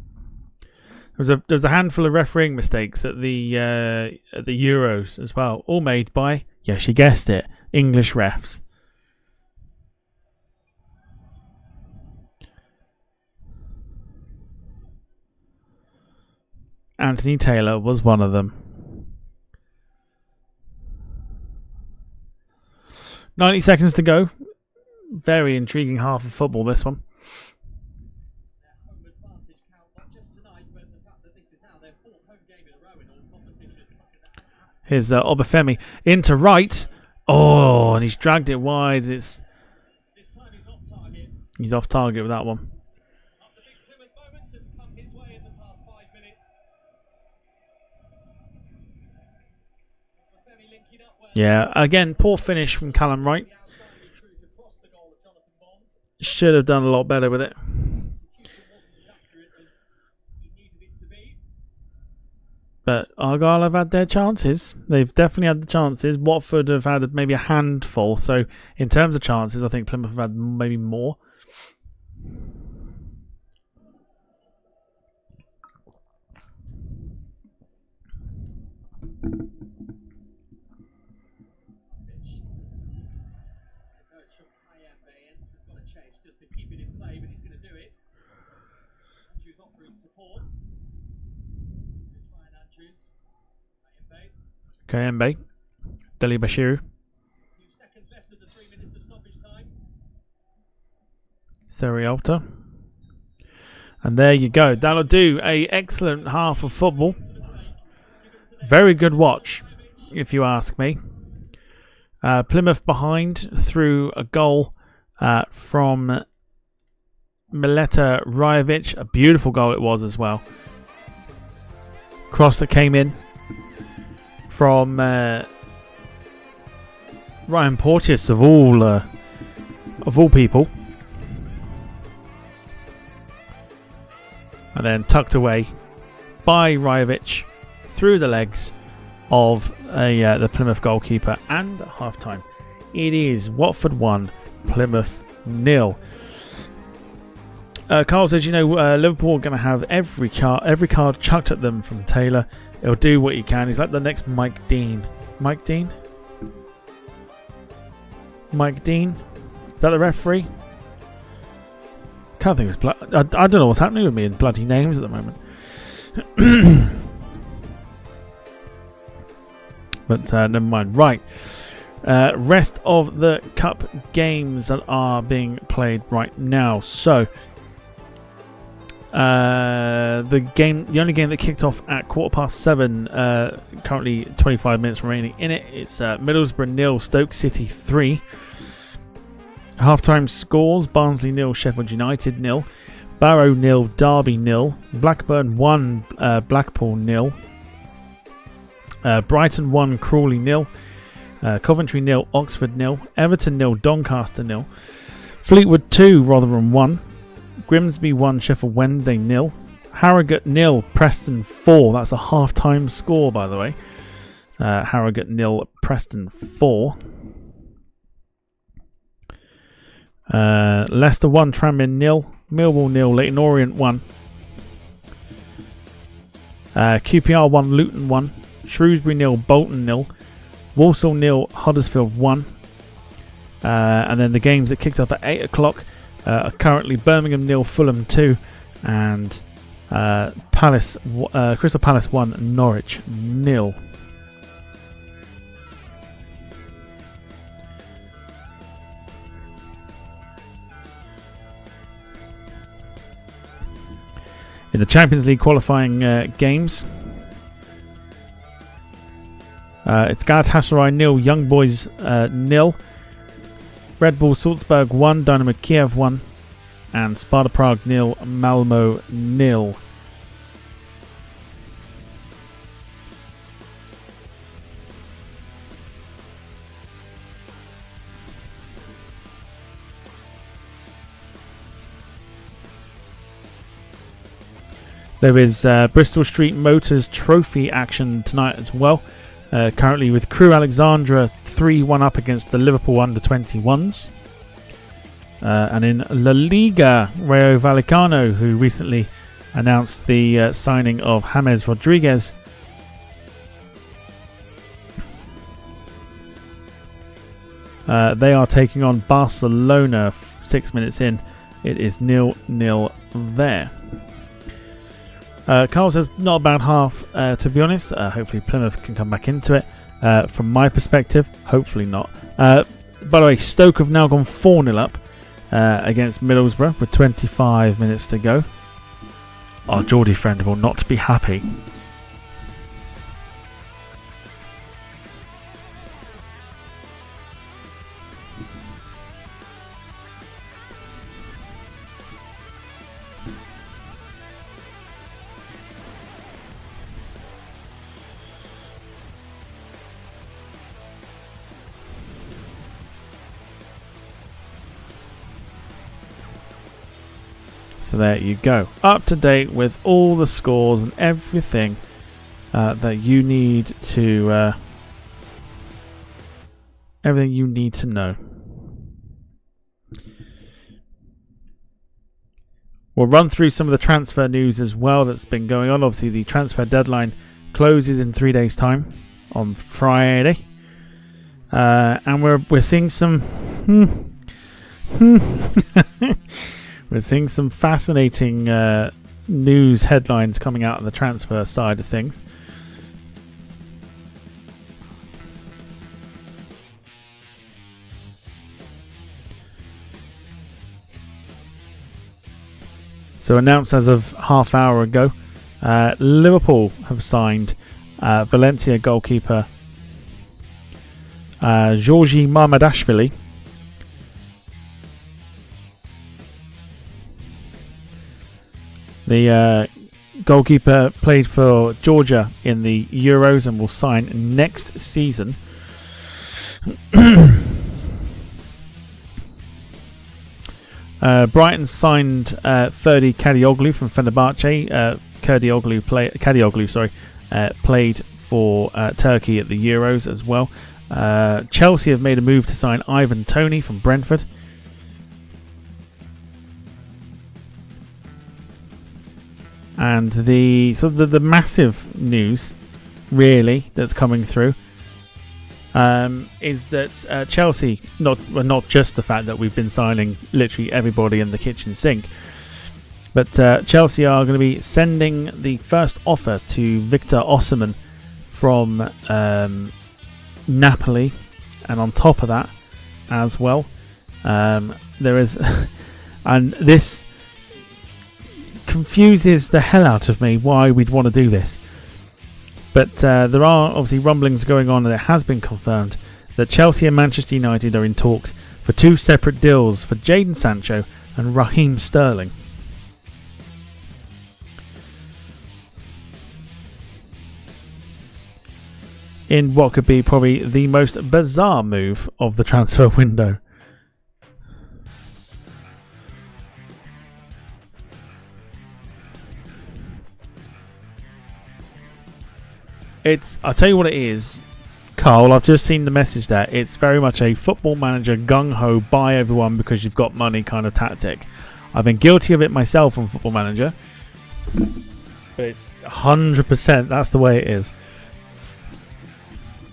There was a handful of refereeing mistakes at the Euros as well, all made by, yes, you guessed it, English refs. Anthony Taylor was one of them. 90 seconds to go. Very intriguing half of football, this one. Here's Obafemi into right. Oh, and he's dragged it wide. He's off target with that one. Yeah, again, poor finish from Callum Wright. Should have done a lot better with it. But Argyle have had their chances. They've definitely had the chances. Watford have had maybe a handful. So in terms of chances, I think Plymouth have had maybe more. Kayembe, Deli Bashiru, Serialta, and there you go. That'll do a excellent half of football. Very good watch, if you ask me. Plymouth behind through a goal from Mileta Rajovic. A beautiful goal it was as well. Cross that came in from Ryan Porteous of all people, and then tucked away by Rajovic through the legs of the Plymouth goalkeeper. And at half time, it is Watford 1, Plymouth 0. Carl says, Liverpool are going to have every card chucked at them from Taylor. He'll do what he can. He's like the next Mike Dean. Mike Dean? Mike Dean? Is that the referee? Can't think of his I don't know what's happening with me in bloody names at the moment. But never mind. Right. Rest of the cup games that are being played right now. So the only game that kicked off at 7:15, currently 25 minutes remaining in it. It's Middlesbrough 0, Stoke City 3. Half-time scores: Barnsley 0, Sheffield United 0, Barrow 0, Derby 0, Blackburn 1, Blackpool 0, Brighton 1, Crawley 0, Coventry 0, Oxford 0, Everton 0, Doncaster 0, Fleetwood 2, Rotherham 1, Grimsby 1, Sheffield Wednesday 0, Harrogate 0, Preston 4. That's a half-time score, by the way. Harrogate 0, Preston 4. Leicester 1, Tranmere 0, Millwall 0, Leyton Orient 1, QPR 1, Luton 1, Shrewsbury 0, Bolton 0, Walsall 0, Huddersfield 1. And then the games that kicked off at 8 o'clock are currently Birmingham 0, Fulham 2, and Crystal Palace 1, Norwich 0. In the Champions League qualifying games, it's Galatasaray 0, Young Boys 0, Red Bull Salzburg 1, Dynamo Kiev 1, and Sparta Prague 0, Malmo 0. There is Bristol Street Motors Trophy action tonight as well. Currently with Crew Alexandra 3-1 up against the Liverpool under-21s. And in La Liga, Rayo Vallecano, who recently announced the signing of James Rodriguez, they are taking on Barcelona 6 minutes in. It is 0-0 there. Carl says, not a bad half, to be honest. Hopefully Plymouth can come back into it. From my perspective, hopefully not. By the way, Stoke have now gone 4-0 up against Middlesbrough with 25 minutes to go. Our Geordie friend will not be happy. So there you go, up to date with all the scores and everything that you need to know. We'll run through some of the transfer news as well that's been going on. Obviously, the transfer deadline closes in 3 days' time on Friday, and we're seeing some. We're seeing some fascinating news headlines coming out of the transfer side of things. So announced as of half hour ago, Liverpool have signed Valencia goalkeeper Georgi Marmadashvili. The goalkeeper played for Georgia in the Euros and will sign next season. Brighton signed Ferdi Kadioglu from Fenerbahce. Kadioglu played for Turkey at the Euros as well. Chelsea have made a move to sign Ivan Toney from Brentford. And the massive news, really, that's coming through is that Chelsea, not just the fact that we've been signing literally everybody in the kitchen sink, but Chelsea are going to be sending the first offer to Victor Osimhen from Napoli, and on top of that as well, there is, and this confuses the hell out of me why we'd want to do this. But there are obviously rumblings going on, and it has been confirmed that Chelsea and Manchester United are in talks for 2 separate deals for Jadon Sancho and Raheem Sterling. In what could be probably the most bizarre move of the transfer window. I'll tell you what it is, Carl, I've just seen the message there. It's very much a Football Manager gung-ho, buy everyone because you've got money kind of tactic. I've been guilty of it myself on Football Manager, but it's 100% that's the way it is.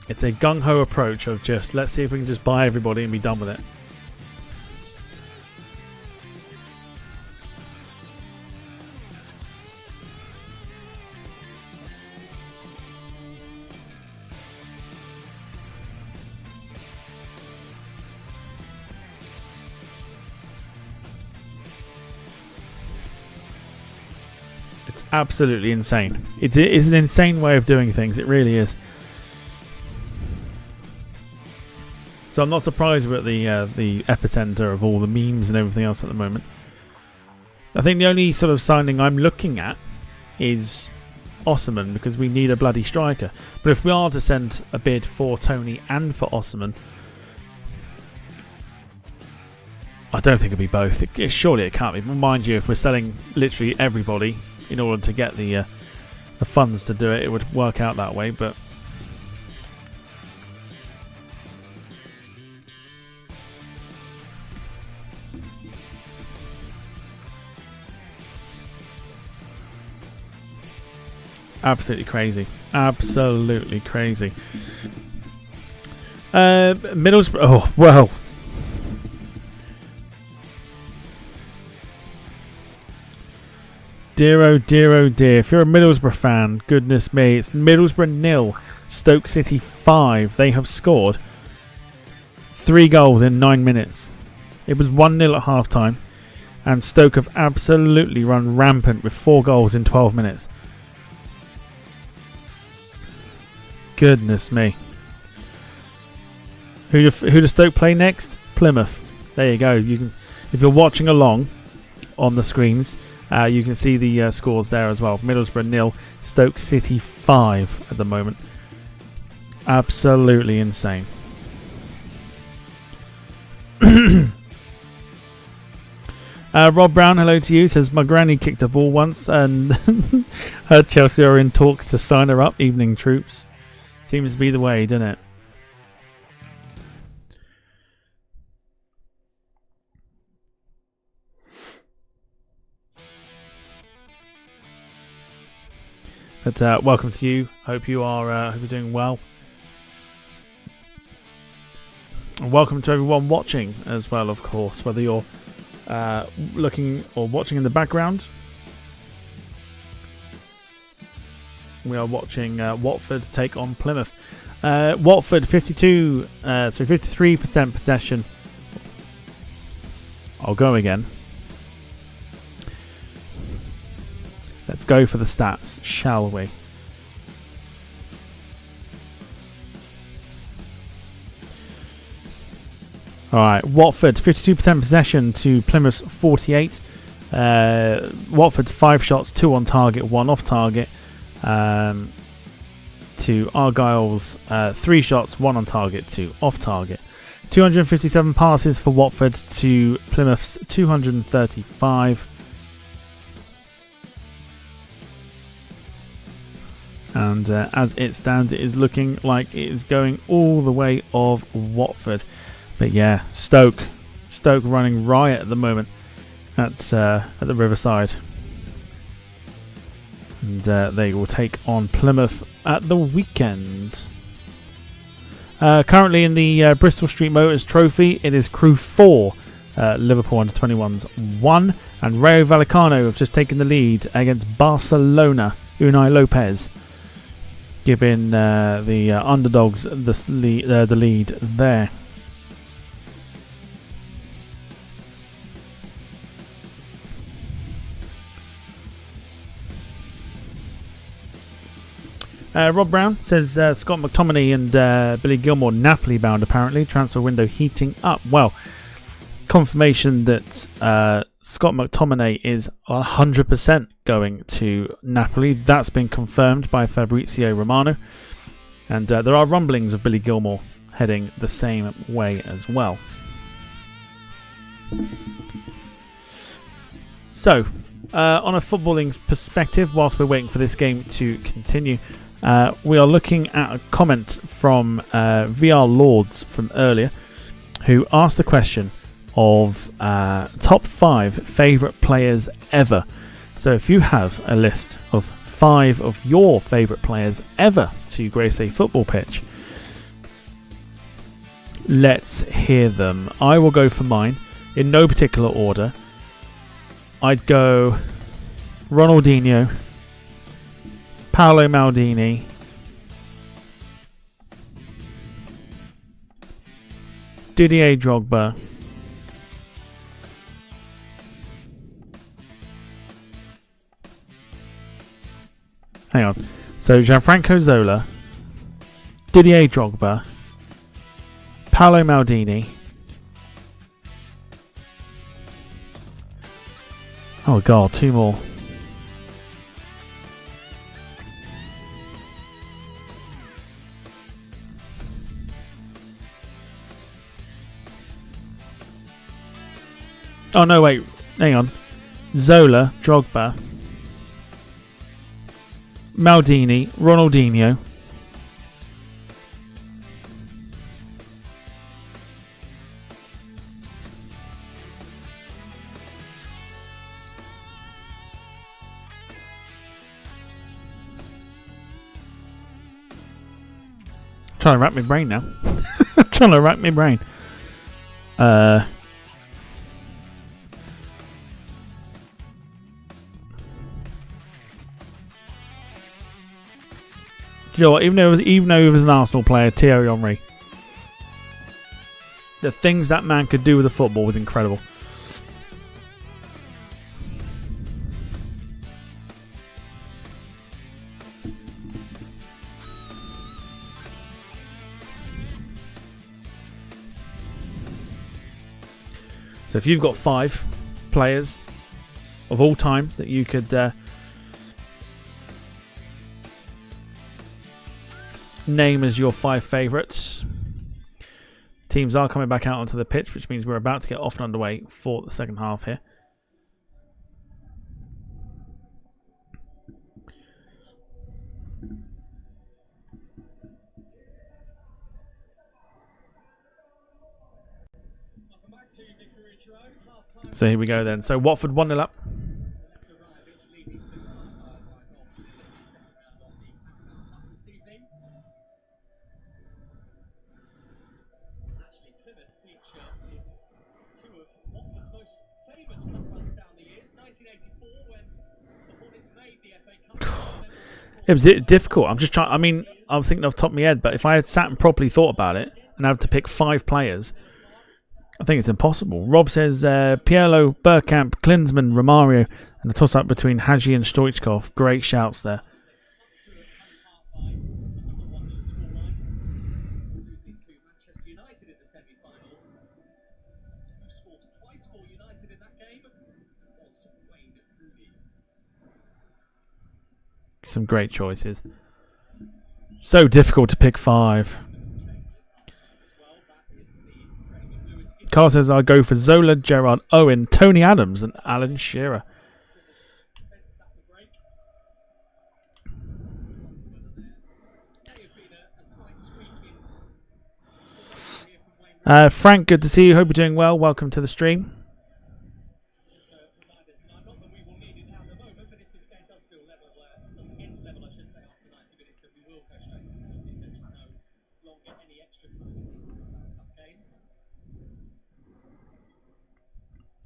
It's a gung-ho approach of just, let's see if we can just buy everybody and be done with it. It's absolutely insane. It's an insane way of doing things. It really is. So I'm not surprised we're at the epicenter of all the memes and everything else at the moment. I think the only sort of signing I'm looking at is Osimhen, because we need a bloody striker. But if we are to send a bid for Tony and for Osimhen, I don't think it'll be both. Surely it can't be. Mind you, if we're selling literally everybody in order to get the funds to do it, it would work out that way. But absolutely crazy. Absolutely crazy. Middlesbrough. Oh, well. Dear, oh dear, oh dear. If you're a Middlesbrough fan, goodness me, it's Middlesbrough 0, Stoke City 5. They have scored 3 goals in 9 minutes. It was 1-0 at half time, and Stoke have absolutely run rampant with 4 goals in 12 minutes. Goodness me. Who does Stoke play next? Plymouth. There you go. You can, if you're watching along on the screens, you can see the scores there as well. Middlesbrough 0, Stoke City 5 at the moment. Absolutely insane. Rob Brown, hello to you, says my granny kicked a ball once and heard Chelsea are in talks to sign her up. Evening troops. Seems to be the way, doesn't it? But welcome to you. Hope you are hope you're doing well. And welcome to everyone watching as well, of course, whether you're looking or watching in the background. We are watching Watford take on Plymouth. Watford 53% possession. I'll go again. Let's go for the stats, shall we? Alright, Watford 52% possession to Plymouth 48. Watford 5 shots, 2 on target, 1 off target. To Argyle's 3 shots, 1 on target, 2 off target. 257 passes for Watford to Plymouth's 235. And as it stands, it is looking like it is going all the way of Watford. But yeah, Stoke running riot at the moment at the Riverside. And they will take on Plymouth at the weekend. Currently in the Bristol Street Motors Trophy, it is Crew 4. Liverpool under-21s 1. And Rayo Vallecano have just taken the lead against Barcelona. Unai Lopez giving the underdogs the lead there. Rob Brown says Scott McTominay and Billy Gilmore Napoli bound apparently. Transfer window heating up. Well, confirmation that Scott McTominay is 100% going to Napoli. That's been confirmed by Fabrizio Romano. And there are rumblings of Billy Gilmore heading the same way as well. So, on a footballing perspective, whilst we're waiting for this game to continue, we are looking at a comment from VR Lords from earlier, who asked the question of top 5 favourite players ever. So if you have a list of 5 of your favourite players ever to grace a football pitch, let's hear them. I will go for mine in no particular order. I'd go Ronaldinho, Paolo Maldini, Didier Drogba, hang on, so Gianfranco Zola, Didier Drogba, Paolo Maldini, oh god, 2 more. Oh no, wait, hang on. Zola, Drogba, Maldini, Ronaldinho, trying to rack my brain now. Trying to rack my brain. Do you know what? Even though he was an Arsenal player, Thierry Henry, the things that man could do with the football was incredible. So if you've got 5 players of all time that you could name as your 5 favourites, teams are coming back out onto the pitch, which means we're about to get off and underway for the second half here. So here we go then. So Watford 1-0 up. It was difficult. I'm just trying. I mean, I was thinking off the top of my head, but if I had sat and properly thought about it and had to pick 5 players, I think it's impossible. Rob says Pirlo, Bergkamp, Klinsmann, Romario, and a toss-up between Hadji and Stoichkov. Great shouts there. Some great choices. So difficult to pick 5. Carl says I'll go for Zola, Gerrard, Owen, Tony Adams, and Alan Shearer. Frank, good to see you. Hope you're doing well. Welcome to the stream.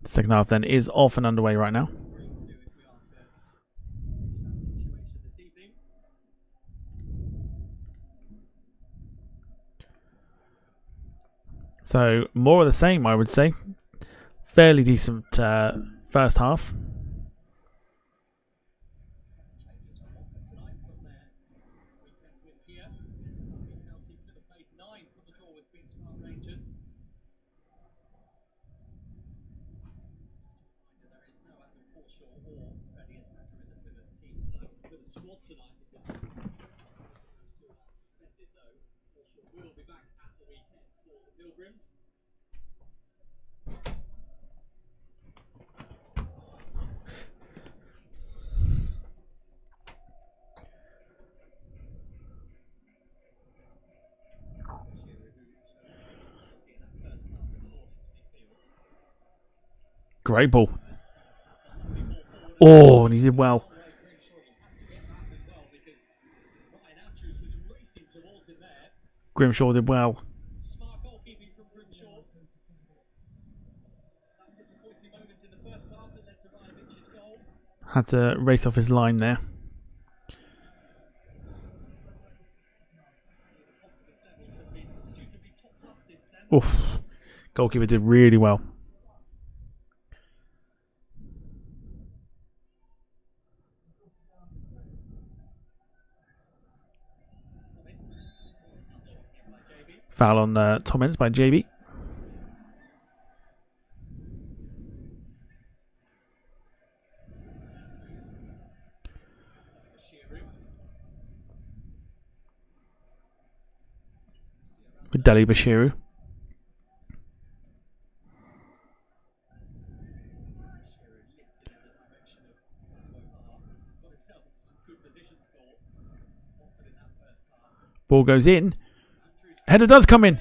Second half then is off and underway right now. So more of the same, I would say. Fairly decent first half. Great ball. Oh, and he did well. Grimshaw did well. Had to race off his line there. Oof. Goalkeeper did really well. Foul on Tom Ince by JB. With Deli Bashiru. Ball goes in. Header does come in.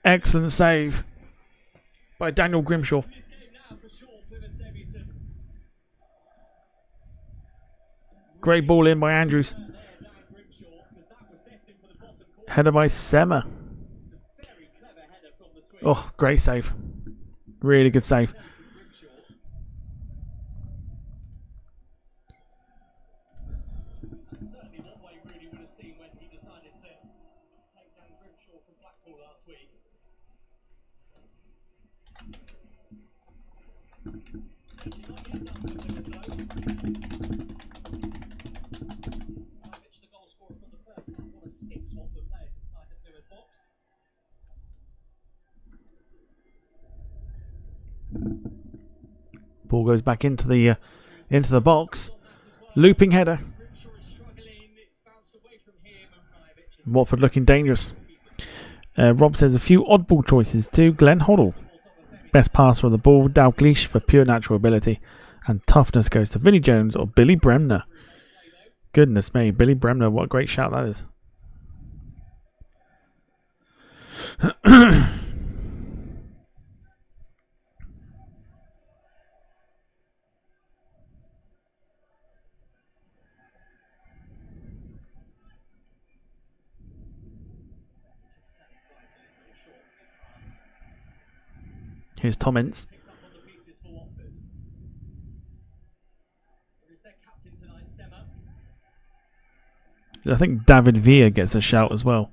Excellent save by Daniel Grimshaw. Great ball in by Andrews. Header by Sema. Oh, great save. Really good save. Ball goes back into the box. Looping header. Watford looking dangerous. Rob says a few oddball choices to Glenn Hoddle. Best passer of the ball, Dalglish for pure natural ability. And toughness goes to Vinnie Jones or Billy Bremner. Goodness me, Billy Bremner, what a great shout that is. Here's Tom Ince. I think David Villa gets a shout as well.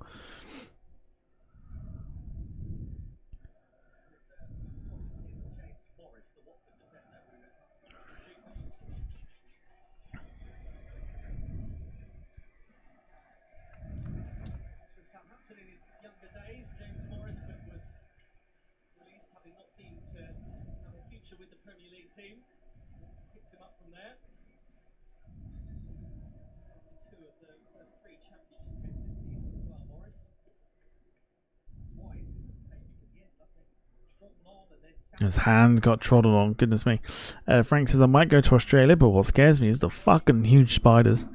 His hand got trodden on, goodness me. Frank says, I might go to Australia, but what scares me is the fucking huge spiders.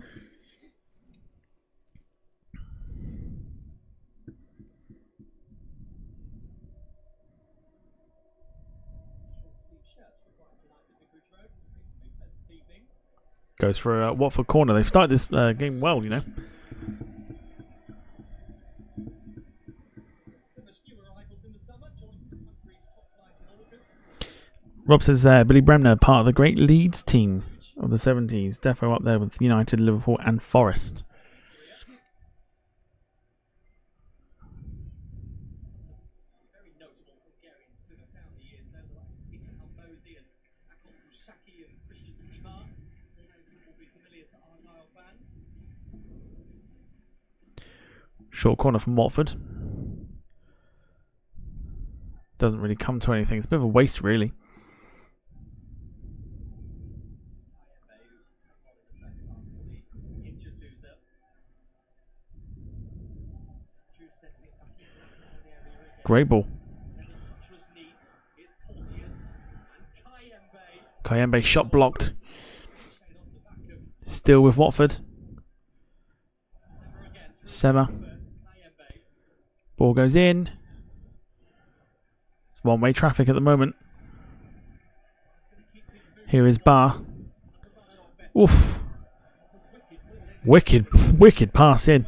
Goes for a Watford corner. They've started this game well, you know. Rob says Billy Bremner, part of the great Leeds team of the 70s. Defo up there with United, Liverpool and Forest. Short corner from Watford. Doesn't really come to anything. It's a bit of a waste, really. Great ball. Kayembe shot blocked. Still with Watford. Sema. Ball goes in. It's one-way traffic at the moment. Here is Bar. Oof. Wicked pass in.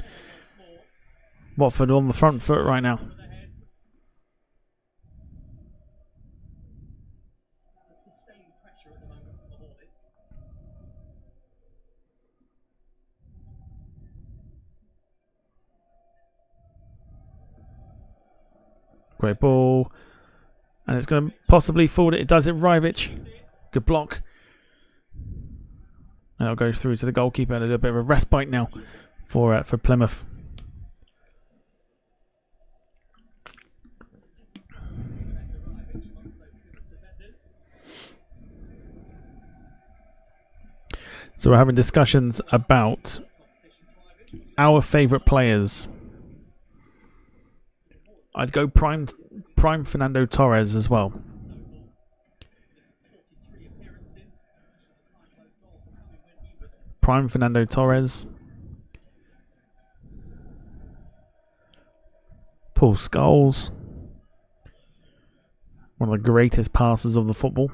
Watford on the front foot right now. Great ball. And it's going to possibly forward it. It does it. Rivich. Good block. And it'll go through to the goalkeeper. And a little bit of a respite now for Plymouth. So we're having discussions about our favourite players. I'd go prime Fernando Torres as well. Prime Fernando Torres. Paul Scholes. One of the greatest passers of the football.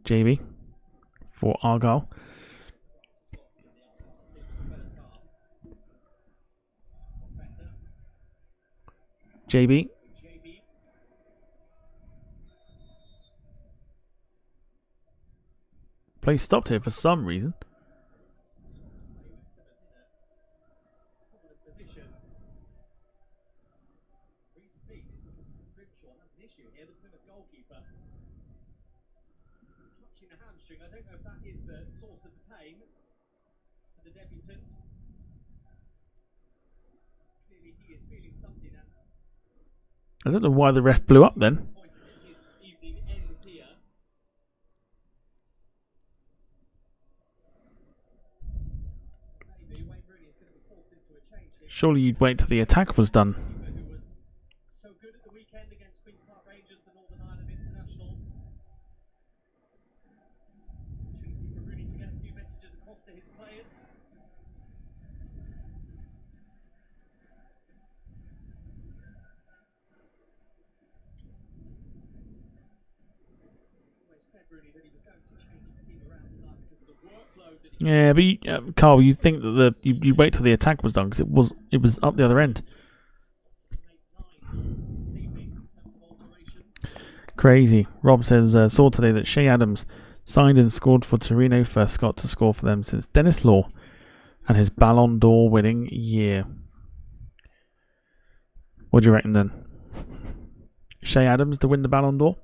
JB for Argyle. JB. Play stopped here for some reason. I don't know if that is the source of the pain for the debutant. Clearly he is feeling something. I don't know why the ref blew up then. His evening ends here. Maybe Wayne Rooney is going to be forced into a change here. Surely you'd wait till the attack was done. Who was so good at the weekend against Queen's Park Rangers, the Northern Ireland international. Opportunity for Rooney to get a few messages across to his players. Yeah, but Carl, you'd think that you wait till the attack was done because it was up the other end. Crazy. Rob says saw today that Shea Adams signed and scored for Torino, first Scot to score for them since Dennis Law and his Ballon d'Or winning year. What do you reckon then? Shea Adams to win the Ballon d'Or?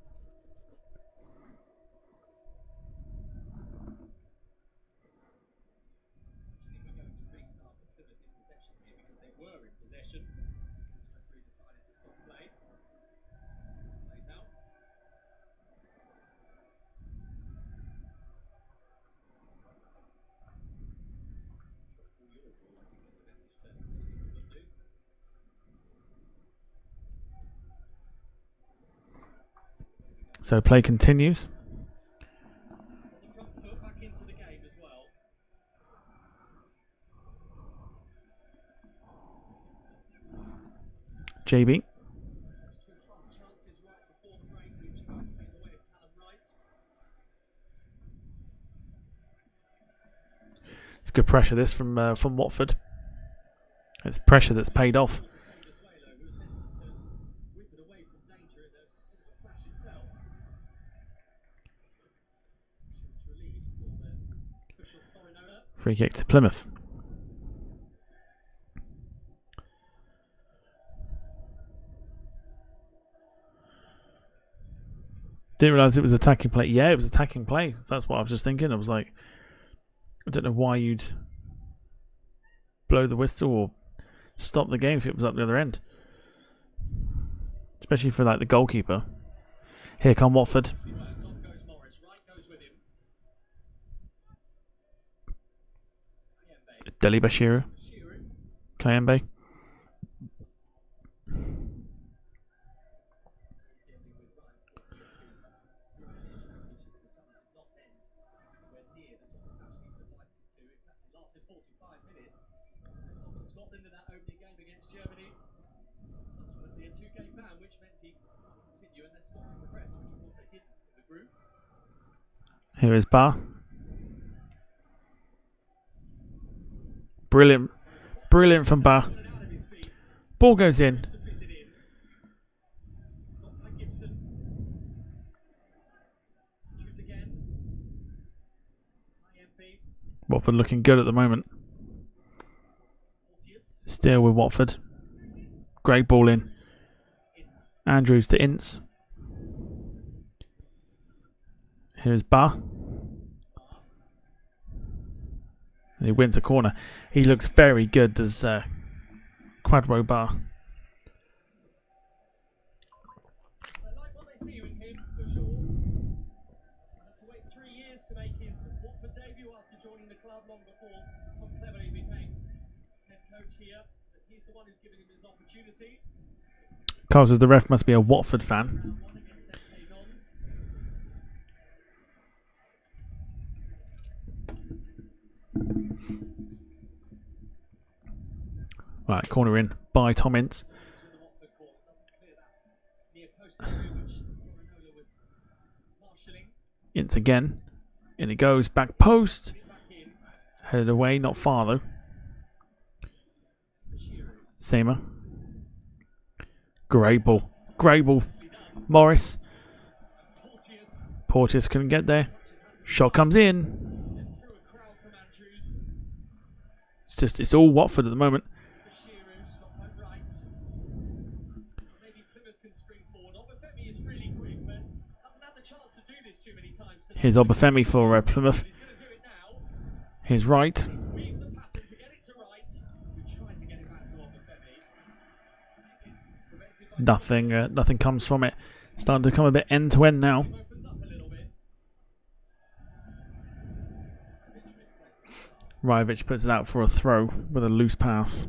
So play continues. JB. It's good pressure this from Watford. It's pressure that's paid off. Free kick to Plymouth. Didn't realise it was attacking play. Yeah, it was attacking play. So that's what I was just thinking. I was like, I don't know why you'd blow the whistle or stop the game if it was up the other end. Especially for like the goalkeeper. Here come Watford. Deli Bashiru. Kayembe. Here is Bar. Brilliant. Brilliant from Bar. Ball goes in. Watford looking good at the moment. Still with Watford. Great ball in. Andrews to Ince. Here's Bar. And he wins a corner. He looks very good, does Quadro Bar. I like what they see in him, for sure. Had to wait 3 years to make his Watford debut after joining the club long before Tom Cleverley became head coach here. But he's the one who's giving him his opportunity. Carl says the ref must be a Watford fan. Right, corner in by Tom Ince. Ince again. In it goes, back post. Headed away, not far though. Seamer. Great ball. Great ball. Morris. Porteous couldn't get there. Shot comes in. It's all Watford at the moment. Here's Obafemi for Plymouth. Here's Wright. Nothing comes from it. Starting to come a bit end to end now. Rajovic puts it out for a throw with a loose pass.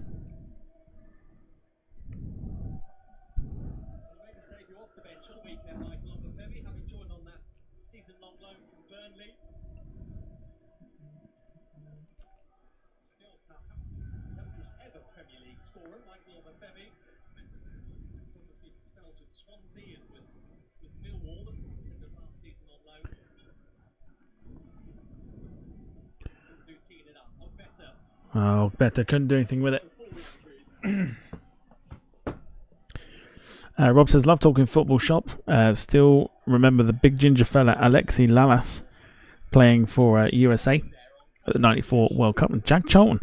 Oh, better. Couldn't do anything with it. Rob says, love talking football shop. Still remember the big ginger fella, Alexi Lalas, playing for USA at the 94 World Cup. And Jack Charlton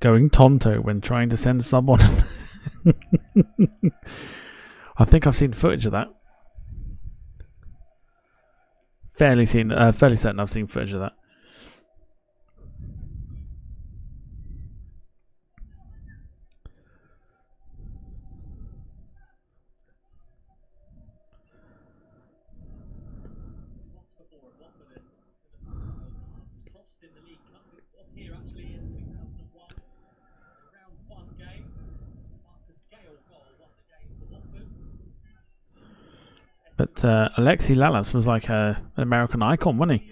going tonto when trying to send a sub on. I think I've seen footage of that. Fairly certain I've seen footage of that. But Alexi Lalas was like an American icon, wasn't he?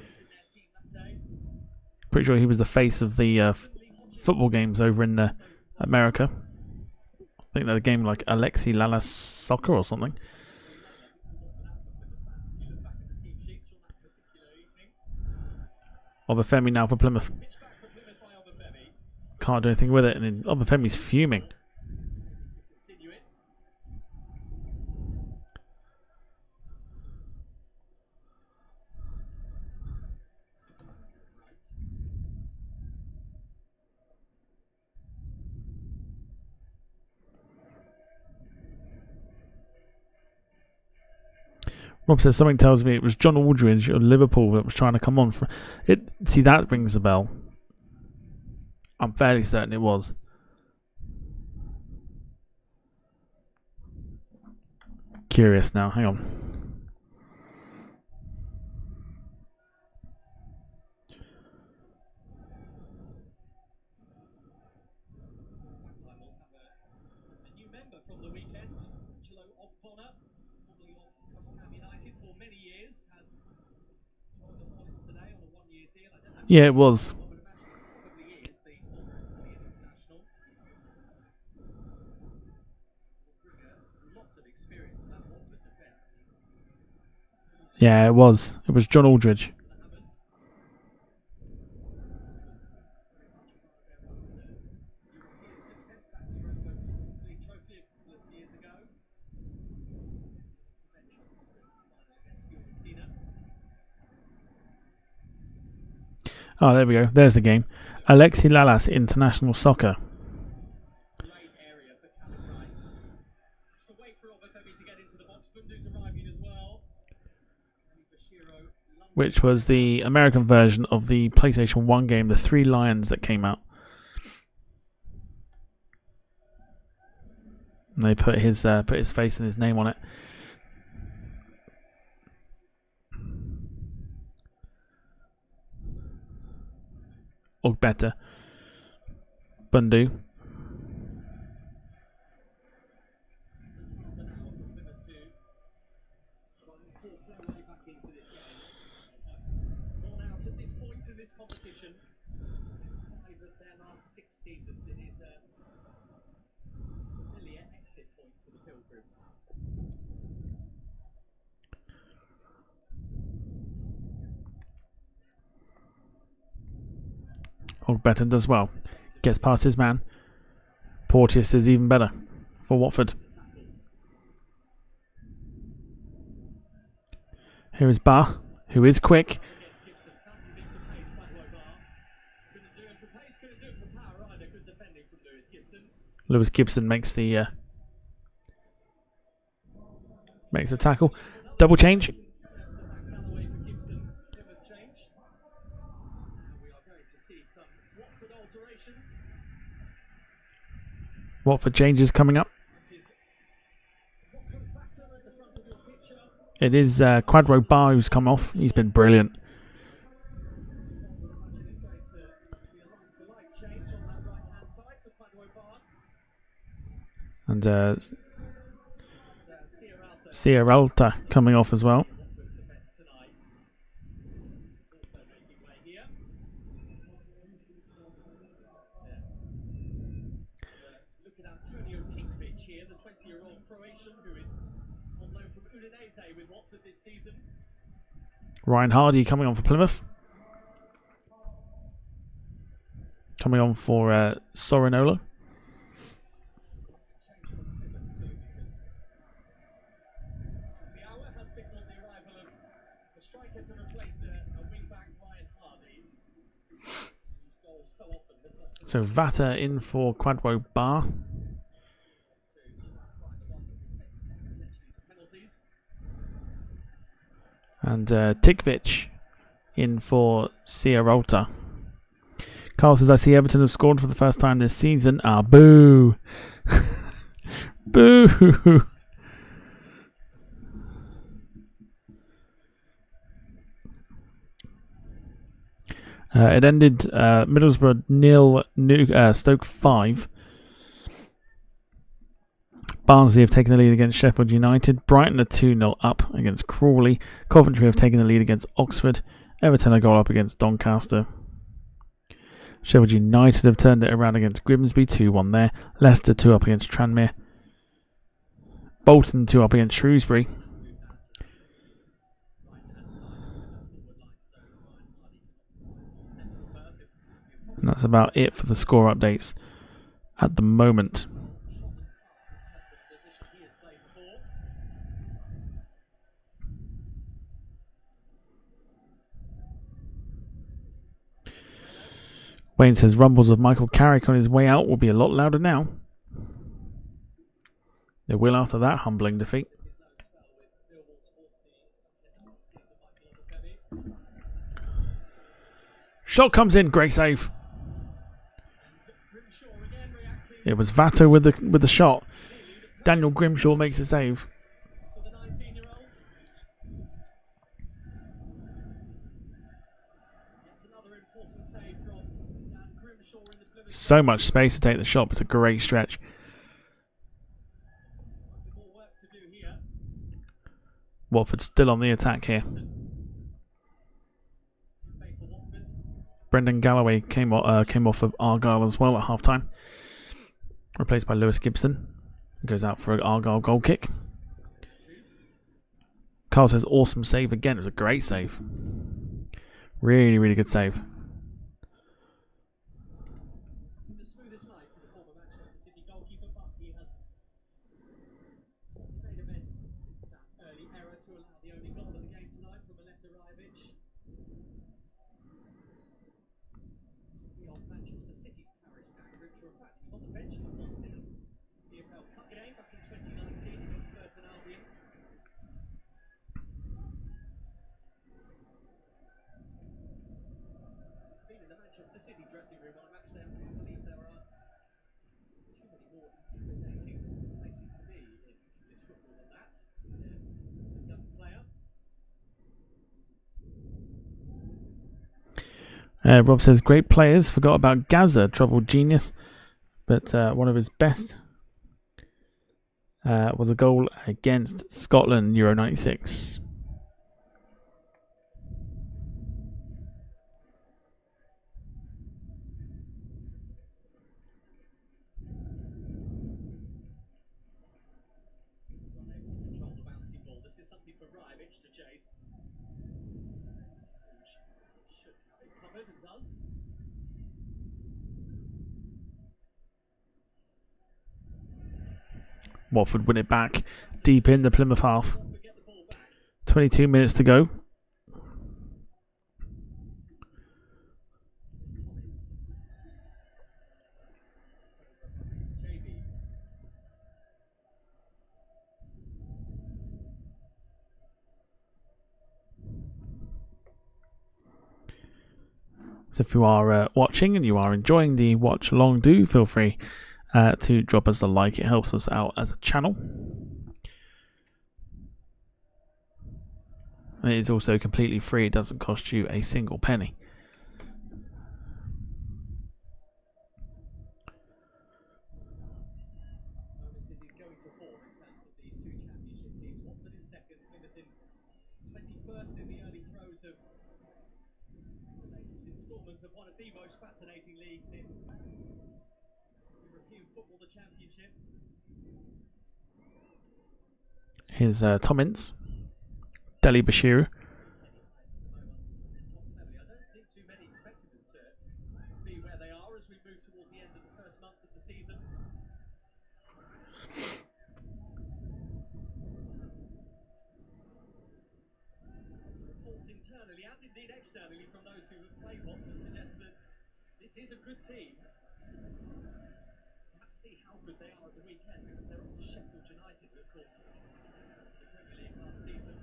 Pretty sure he was the face of the football games over in America. I think they had a game like Alexi Lalas Soccer or something. Obafemi now for Plymouth. can't do anything with it, and then Obafemi's fuming. Continue it. Rob says something tells me it was John Aldridge of Liverpool that was trying to come on for it. See, that rings a bell. I'm fairly certain it was. Curious now. Hang on. A new member from the weekend, Angelo Ogbonna, formerly of West Ham United for many years, has joined the Hornets today on a one-year deal. I don't know. Yeah, it was. I would imagine it probably is the former Italian international. Will bring lots of experience in that Watford defence. Yeah, it was. It was John Aldridge. The Hammers. European success, that Europa Conference League trophy a couple of years ago. Final against Fiorentina. Oh, there we go. There's the game. Alexi Lalas International Soccer, Great area for Calibri. Just to wait for Obafemi to get into the box. Bundu's arriving as well. And Bashiro, which was the American version of the PlayStation 1 game, The Three Lions, that came out. And they put his face and his name on it. Ogbeta. Bundu. force their way back into this game. Drawn out at this point in this competition. 5 of their last 6 seasons. It is a familiar exit point for the Pilgrims. Ogbeta does well. Gets past his man. Porteous is even better for Watford. Here is Bar, who is quick. Lewis Gibson makes the tackle. Double change. Watford changes coming up. It is Quadro Bar who's come off. He's been brilliant. And Sierralta coming off as well. Here, the 20-year-old Croatian who is on loan from Udinese with Watford this season. Ryan Hardy coming on for Plymouth. Coming on for Sorinola. The hour has signalled the arrival of a striker to replace a wing-back, Ryan Hardy, whose goals so often have lost So Vata in for Quadro Bar. And Tikvic in for Sierralta. Carl says, I see Everton have scored for the first time this season. Ah, boo. Boo. It ended Middlesbrough 0, Stoke 5. Barnsley have taken the lead against Sheffield United. Brighton are 2-0 up against Crawley. Coventry have taken the lead against Oxford. Everton a goal up against Doncaster. Sheffield United have turned it around against Grimsby, 2-1 there. Leicester 2 up against Tranmere. Bolton 2 up against Shrewsbury. And that's about it for the score updates at the moment. Wayne says rumbles of Michael Carrick on his way out will be a lot louder now. They will after that humbling defeat. Shot comes in, great save. It was Vato with the shot. Daniel Grimshaw makes a save. So much space to take the shot, but it's a great stretch. Watford still on the attack here. Brendan Galloway came off of Argyle as well at half time. Replaced by Lewis Gibson. Goes out for an Argyle goal kick. Carl says awesome save again. It was a great save. Really, really good save. Rob says, great players. Forgot about Gaza, troubled genius. But one of his best was a goal against Scotland, Euro 96. Watford win it back deep in the Plymouth half. 22 minutes to go. So if you are watching and you are enjoying the watch along, do feel free to drop us a like. It helps us out as a channel. And it is also completely free. It doesn't cost you a single penny. Of one of the most fascinating leagues in European football, the Championship. Here's Tom Ince, Deli Bashiru. I don't think too many expected them to be where they are as we move towards the end of the first month of the season. Reports internally and indeed externally from those who have played Watford suggest that this is a good team. We'll have to see how good they are at the weekend because they're up to Sheffield United, who of course the Premier League last season.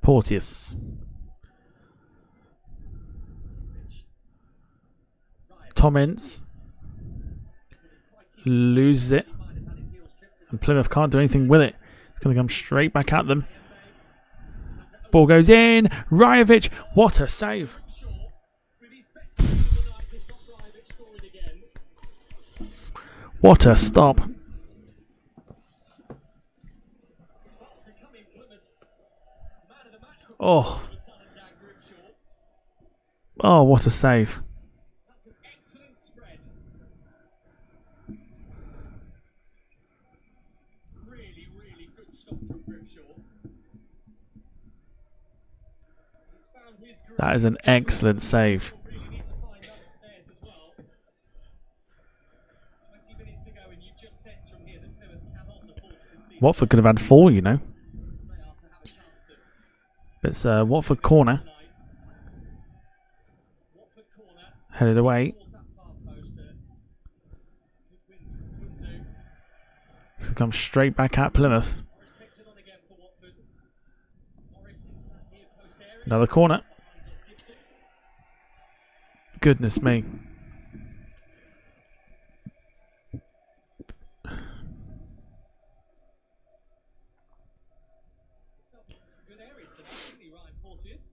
Porteous. Tom Ince loses it, and Plymouth can't do anything with it. It's going to come straight back at them. Ball goes in. Rajovic, what a save! What a stop! Oh, oh, what a save! stop from Grimshaw. He's found his groove. That is an excellent save. Really need to find theirs as well. 20 minutes to go, and you just sense from here that Plymouth cannot afford to concede. Watford could have had 4, you know. They are to have a chance of It's Watford corner. tonight. Watford corner. Headed away. Towards that far post. Good win from Bundu. It's going to come straight back at Plymouth. Morris picks it on again for Watford. Morris into that near post area. Another corner. Gibson. Goodness me. Himself into some good areas tonight, didn't he, Ryan Porteous?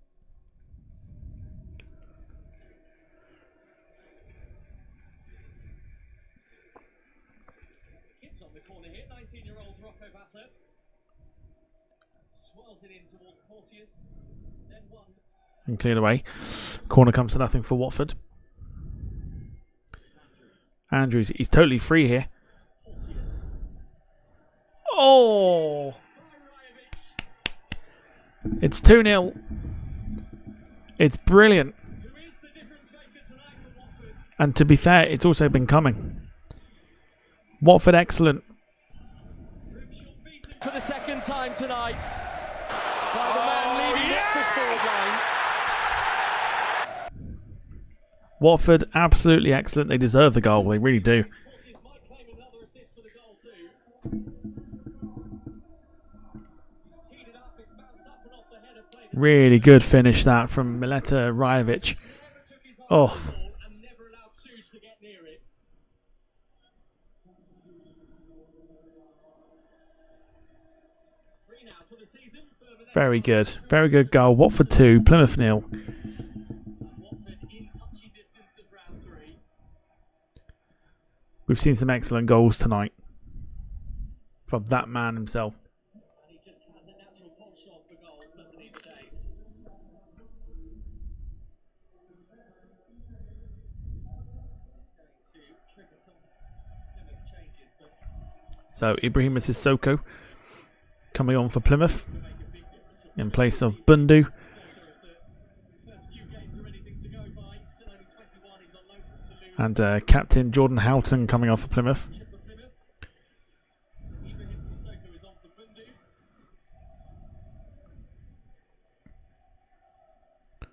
Kids on the corner here, 19-year-old Rocco Batter. Swirls it in towards Porteous. Then one. And cleared away. Corner comes to nothing for Watford. Andrews, he's totally free here. Porteous. Oh! Rajovic, It's 2-0. It's brilliant. who is the difference maker tonight for Watford. And to be fair, it's also been coming. Watford excellent. Grimshaw beaten for the second time tonight by the man leading Watford's forward line. Watford absolutely excellent. They deserve the goal. They really do. Porteous might claim another assist for the goal too. He's teed it up, it's bounced up and off the head of play. Really good finish that from Mileta Rajovic. Never took his eye Oh. off the ball and never allowed Suge to get near it. Three now for the season. Very good. Very good goal. Watford 2, Plymouth 0. Watford in touchy distance of round 3. We've seen some excellent goals tonight from that man himself. And he just has a natural penchant for goals, doesn't he, today? It's going to trigger some Plymouth changes, but So Ibrahima Sissoko coming on for Plymouth make a big difference. in place of Bundu. The first few games are anything to go by. He's still only 21. He's on loan from Toulouse. And captain Jordan Houghton coming off for Plymouth. For Plymouth. So Ibrahim Sissoko is on for Bundu.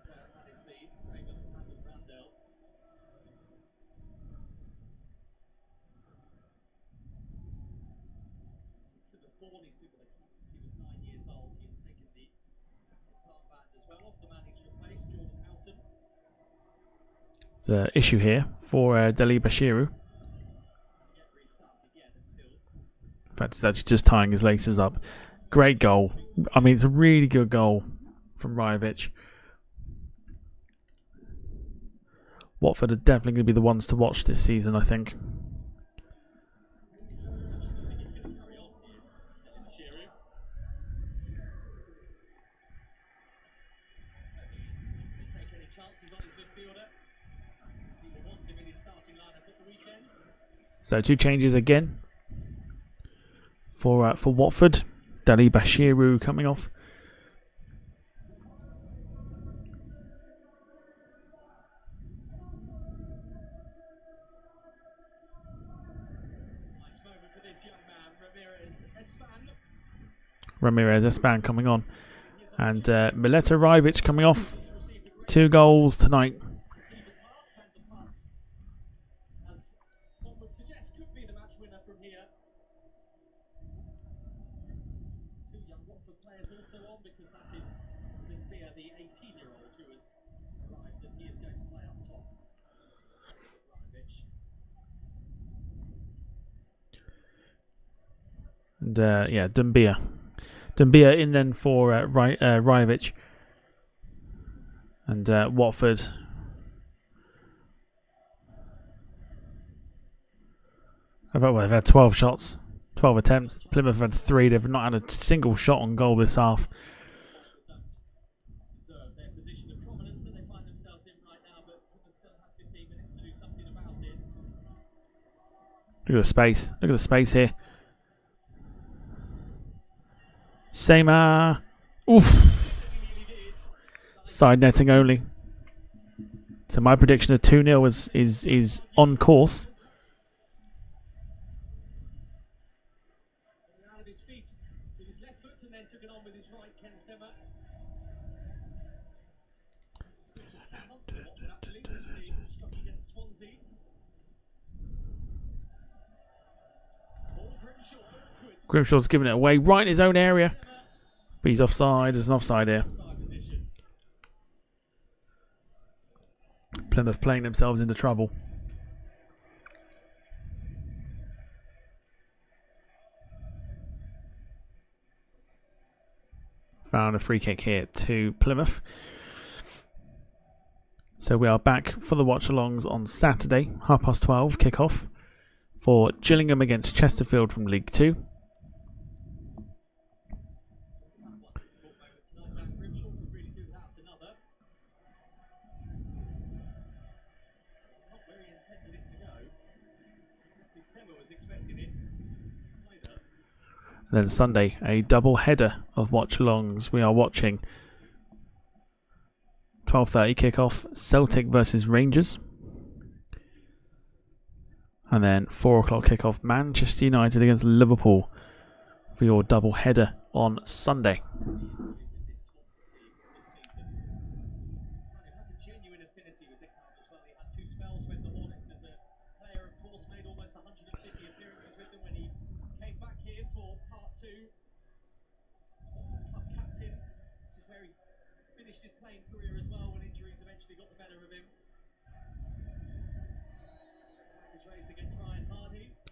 That is the Raven Adam Randell. Plymouth born, he's been with the club since he was 9 years old. He has taken the top band as well off the man he's replaced, Jordan Houghton. There's an issue here for Deli Bashiru. Get restarted yet until In fact, he's actually just tying his laces up. Great goal. I mean, it's a really good goal from Rajovic. Watford are definitely going to be the ones to watch this season, I think. take any chances on his midfielder. He will want him in his starting lineup at the weekend. So 2 changes again for Watford. Dali Bashiru coming off. Nice moment for this young man, Ramirez Espan coming on. And Mileta Rajovic coming off. 2 goals tonight. Received the pass, and the pass, as one would suggest, could be the match winner from here. 2 young Watford players also on, because that is Limpia, the 18-year-old who has arrived, and he is going to play up top. Rajovic. And yeah, Dumbia. Dumbia in then for Rajovic. And Watford. They've had 12 shots, 12 attempts. Plymouth have had 3. They've not had a single shot on goal this half. Deserve their position of prominence that they find themselves in right now, but they still have 15 minutes to do something about it. Look at the space. Look at the space here. Same. Oof. Side netting only. So my prediction of 2-0 is on course. Out of his feet with his left foot and then took it on with his right, Ken Simmer. Actually, since he struck against Swansea. Grimshaw's giving it away right in his own area. But he's offside. There's an offside here. Plymouth playing themselves into trouble. Found a free kick here to Plymouth. So we are back for the watch-alongs on Saturday, 12:30 kick-off for Gillingham against Chesterfield from League 2. And then Sunday, a double header of watch-alongs. We are watching 12:30 kick-off, Celtic versus Rangers. And then 4 o'clock kick-off, Manchester United against Liverpool for your double header on Sunday.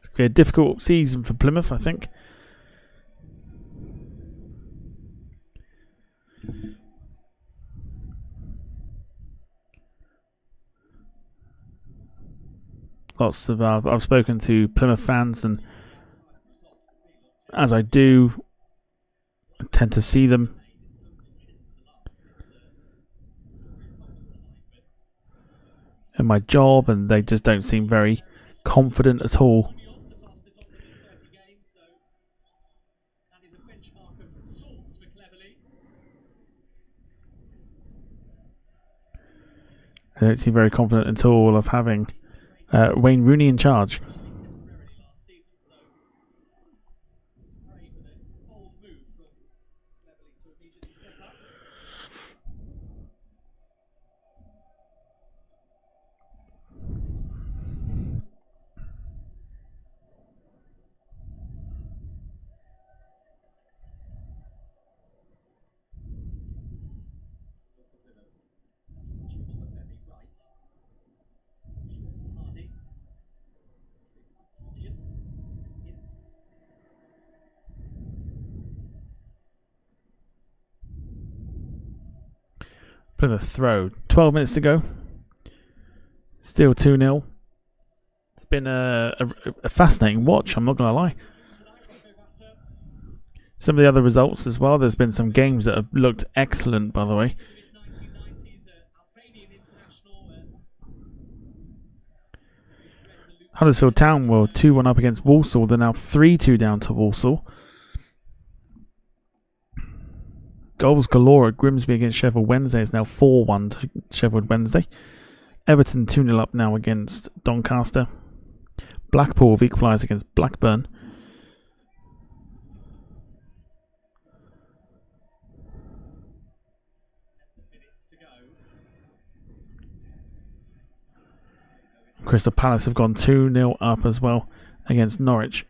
It's going to be a difficult season for Plymouth, I think. Lots of I've spoken to Plymouth fans, and as I do, I tend to see them in my job, and they just don't seem very confident at all. I don't seem very confident at all of having Wayne Rooney in charge. Plymouth throw. 12 minutes to go. Still 2-0. It's been a fascinating watch, I'm not going to lie. Some of the other results as well. There's been some games that have looked excellent, by the way. Huddersfield Town were 2-1 up against Walsall. They're now 3-2 down to Walsall. Goals galore at Grimsby against Sheffield Wednesday. It's now 4-1 to Sheffield Wednesday. Everton 2-0 up now against Doncaster. Blackpool have equalised against Blackburn. Crystal Palace have gone 2-0 up as well against Norwich.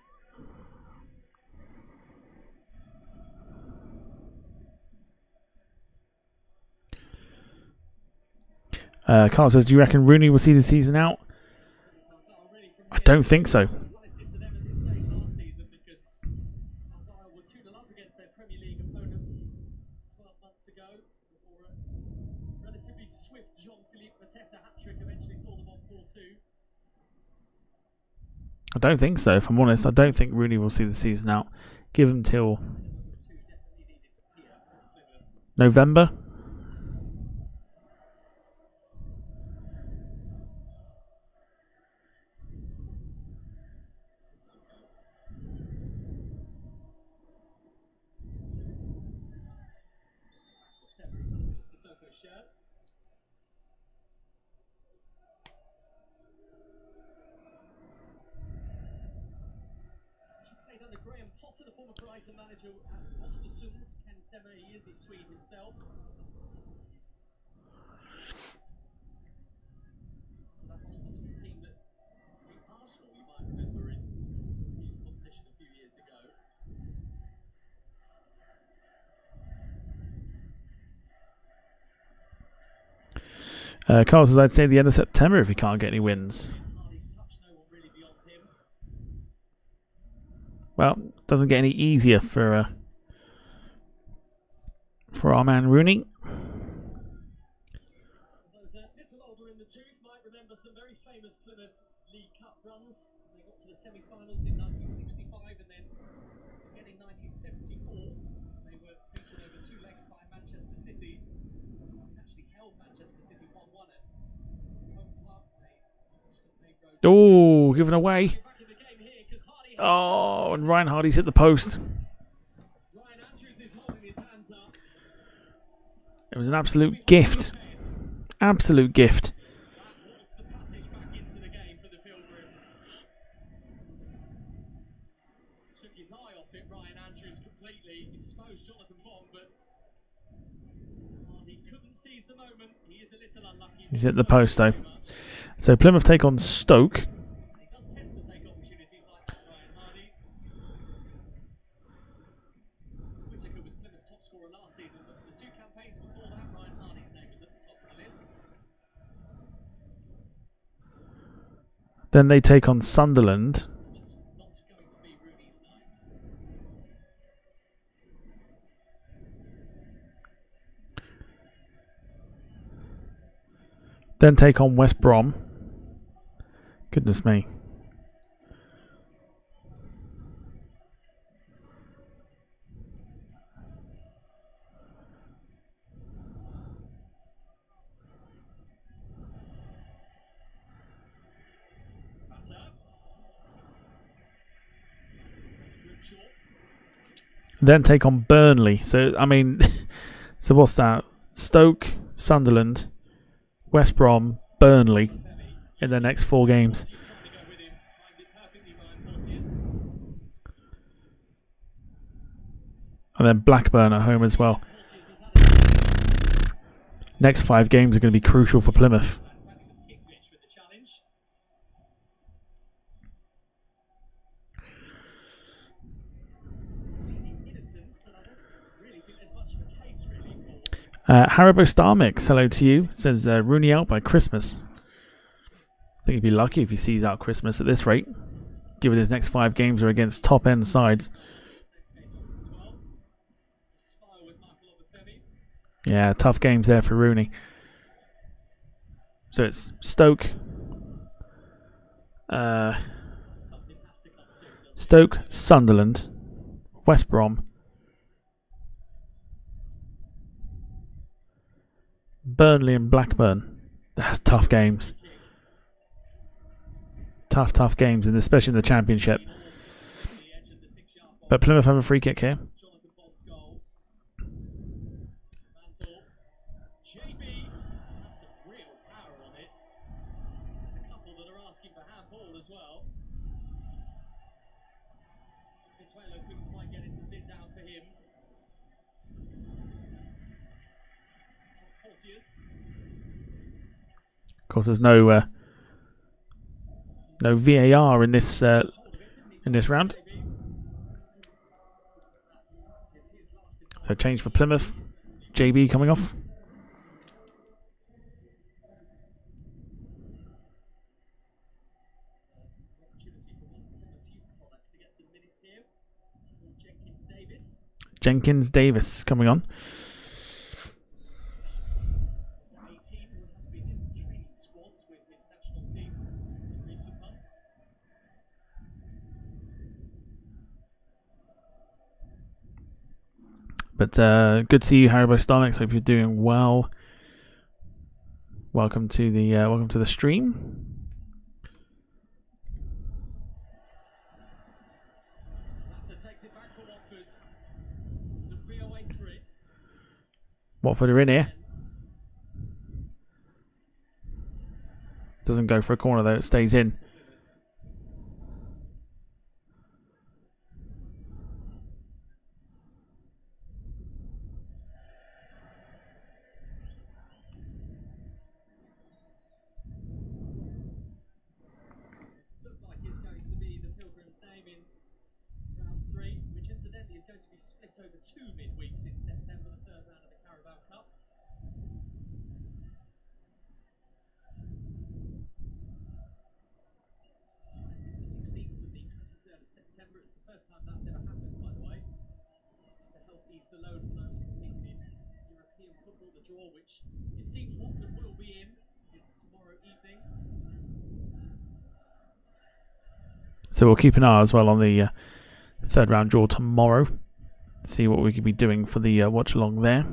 Carl says, do you reckon Rooney will see the season out? I don't think so. I don't think so, if I'm honest. I don't think Rooney will see the season out. Give him till November. to the former Brighton manager at Östersunds, Ken Sema. He is a Swede himself. So that Östersunds team that beat Arsenal, you might remember, in the competition a few years ago. Carl says I'd say the end of September if he can't get any wins. Hardy's touch, no one really beyond him. Well, doesn't get any easier for our man Rooney. Those a little older in the tooth might remember some very famous Plymouth League Cup runs. They got to the semi-finals in 1965 and then again in 1974. They were beaten over 2 legs by Manchester City. And actually held Manchester City 1-1 at home park. Oh, given away. Back in the game here because Hardy. Oh, and Ryan Hardy's hit the post. Ryan Andrews is holding his hands up. It was an absolute gift. Absolute gift. That was the passage back into the game for the Pilgrims. Took his eye off it, Ryan Andrews completely exposed Jonathan Bond, but Hardy couldn't seize the moment. He is a little unlucky. He's hit the post though. So Plymouth take on Stoke. He does tend to take opportunities like that, Ryan Hardy. Whittaker was Plymouth's top scorer last season, but the 2 campaigns before that, Ryan Hardy's name was at the top of the list. Then they take on Sunderland. Not going to be Rooney's night. Then take on West Brom. Goodness me. Then take on Burnley. So, I mean, so what's that? Stoke, Sunderland, West Brom, Burnley in their next 4 games. And then Blackburn at home as well. Next 5 games are going to be crucial for Plymouth. Haribo Star Mix, hello to you. Says Rooney out by Christmas. I think he'd be lucky if he sees out Christmas at this rate, given his next 5 games are against top end sides. Yeah, tough games there for Rooney. So it's Stoke, Sunderland, West Brom, Burnley and Blackburn. That's tough games. Tough games, and especially in the Championship. But Plymouth have a free kick here. Of course, there's no VAR in this round. So change for Plymouth. JB coming off. Jenkins Davis coming on. But good to see you, Haribo Starmix. Hope you're doing well. Welcome to the stream. Watford are in here. Doesn't go for a corner though, it stays in. split over 2 midweeks in September, the third round of the Carabao Cup. The 16th and the 23rd of September. It's the first time that's ever happened, by the way. Just to help ease the load for those competing in European football. The draw, which it seems Watford will be in, is tomorrow evening. So we'll keep an eye as well on the third round draw tomorrow. See what we could be doing for the watch along there.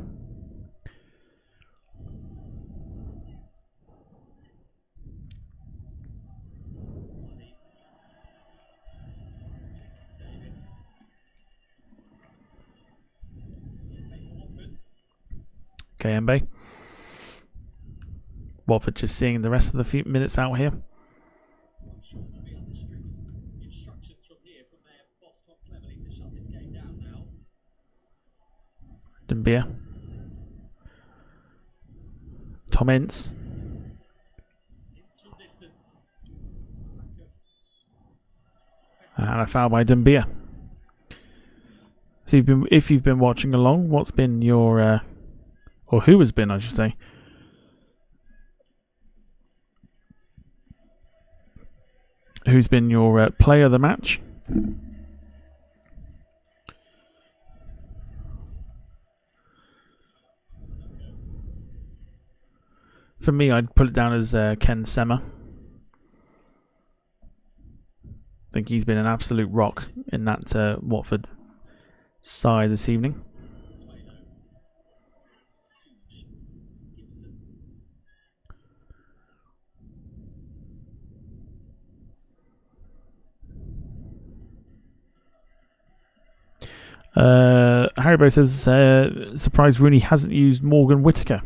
Okay, Mbe. Watford just seeing the rest of the few minutes out here. Dumbia. Tom Ince. And a foul by Dumbia. So if you've been watching along, what's been your or who has been, I should say, who's been your player of the match? For me, I'd put it down as Ken Sema. I think he's been an absolute rock in that Watford side this evening. Haribo says, surprised Rooney hasn't used Morgan Whittaker.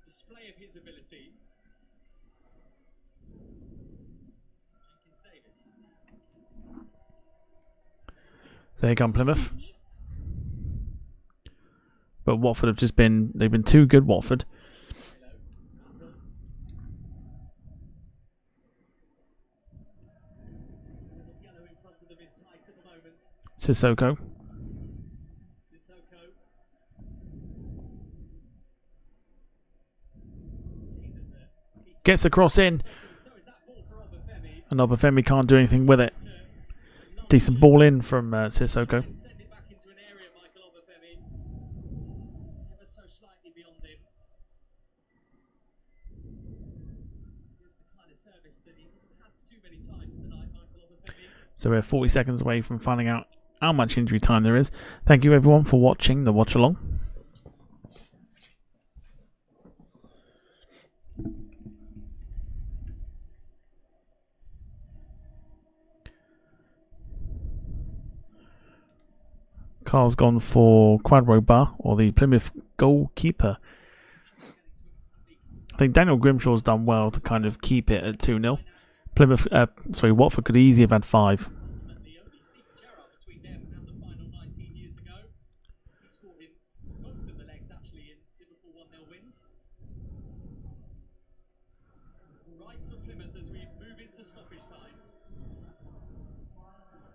Display of his ability. So here come Plymouth. But Watford have just been, they've been too good, Watford. Sissoko. Gets a cross in. And Obafemi can't do anything with it. Decent ball in from Sissoko. So we're 40 seconds away from finding out how much injury time there is. Thank you everyone for watching the watch along. Carl's gone for Quadro Bar, or the Plymouth goalkeeper. I think Daniel Grimshaw's done well to kind of keep it at 2-0. Watford could easily have had 5.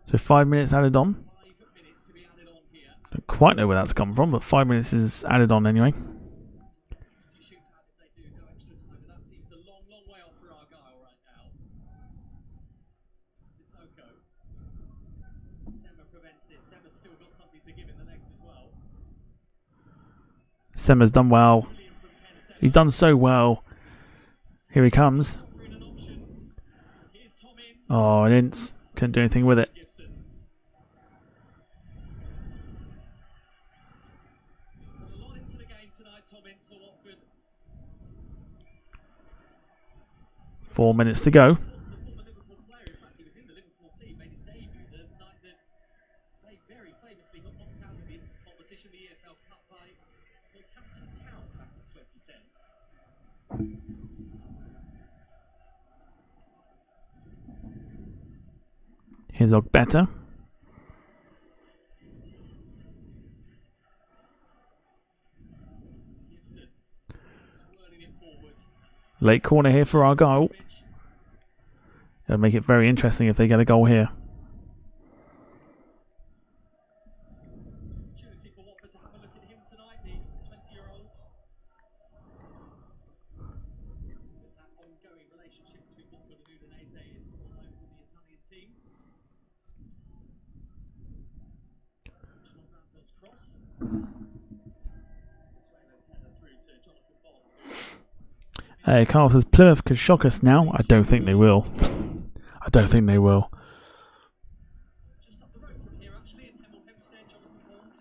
So 5 minutes added on. Don't quite know where that's come from, but 5 minutes is added on anyway. Sema's done well. He's done so well. Here he comes. Oh, and Ince couldn't do anything with it. Four minutes to go. Here's Ogbeta. Late corner here for Argyle. It'll make it very interesting if they get a goal here. Opportunity for Watford to have a look at him tonight, the 20-year-old. With that ongoing relationship between Watford and Udinese is all over with the Italian team. John cross. Suarez header through to Jonathan Bond. Carl says Plymouth could shock us now. I don't think they will. I don't think they will. Just up the road from here, actually, in Hemel Hempstead, Jonathan Bond.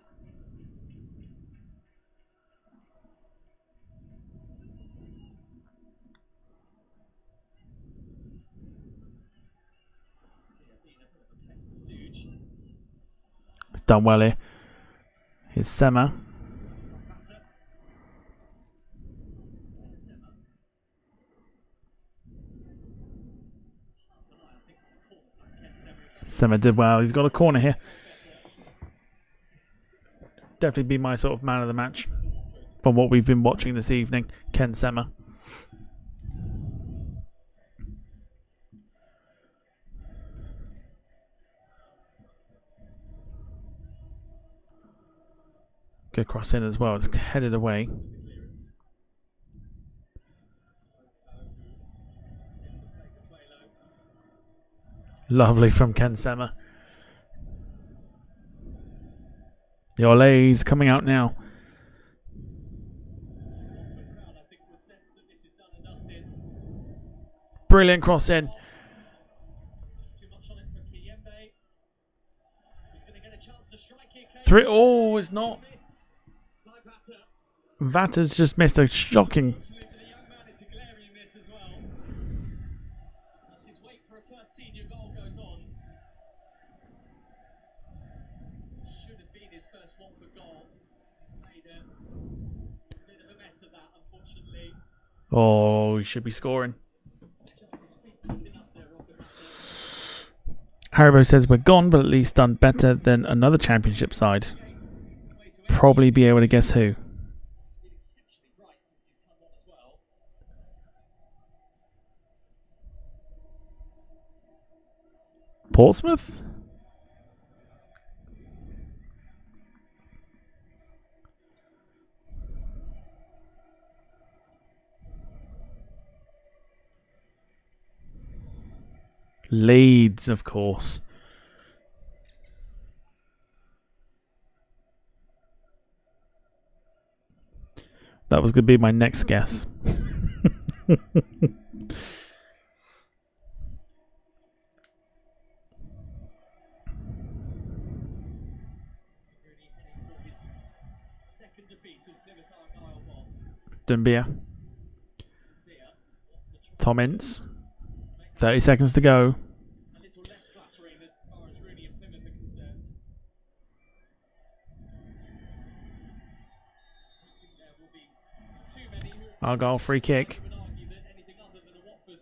Yeah, being a bit of a pest to Suge. Done well here. Here's Sema. Sema did well. He's got a corner here. Definitely be my sort of man of the match from what we've been watching this evening. Ken Sema. Good cross in as well. It's headed away. Lovely from Ken Sema. The Ole's coming out now. Brilliant cross in. Three. Oh, it's not. Vata's just missed a shocking. Oh, he should be scoring. Haribo says we're gone, but at least done better than another championship side. Probably be able to guess who. Portsmouth? Leeds, of course. That was going to be my next guess. Dumbia. Tom Ince. 30 seconds to go. A little less flattering as far as Rooney and Plymouth are concerned. I think there will be too many who Argyle free kick. would argue that anything other than a Watford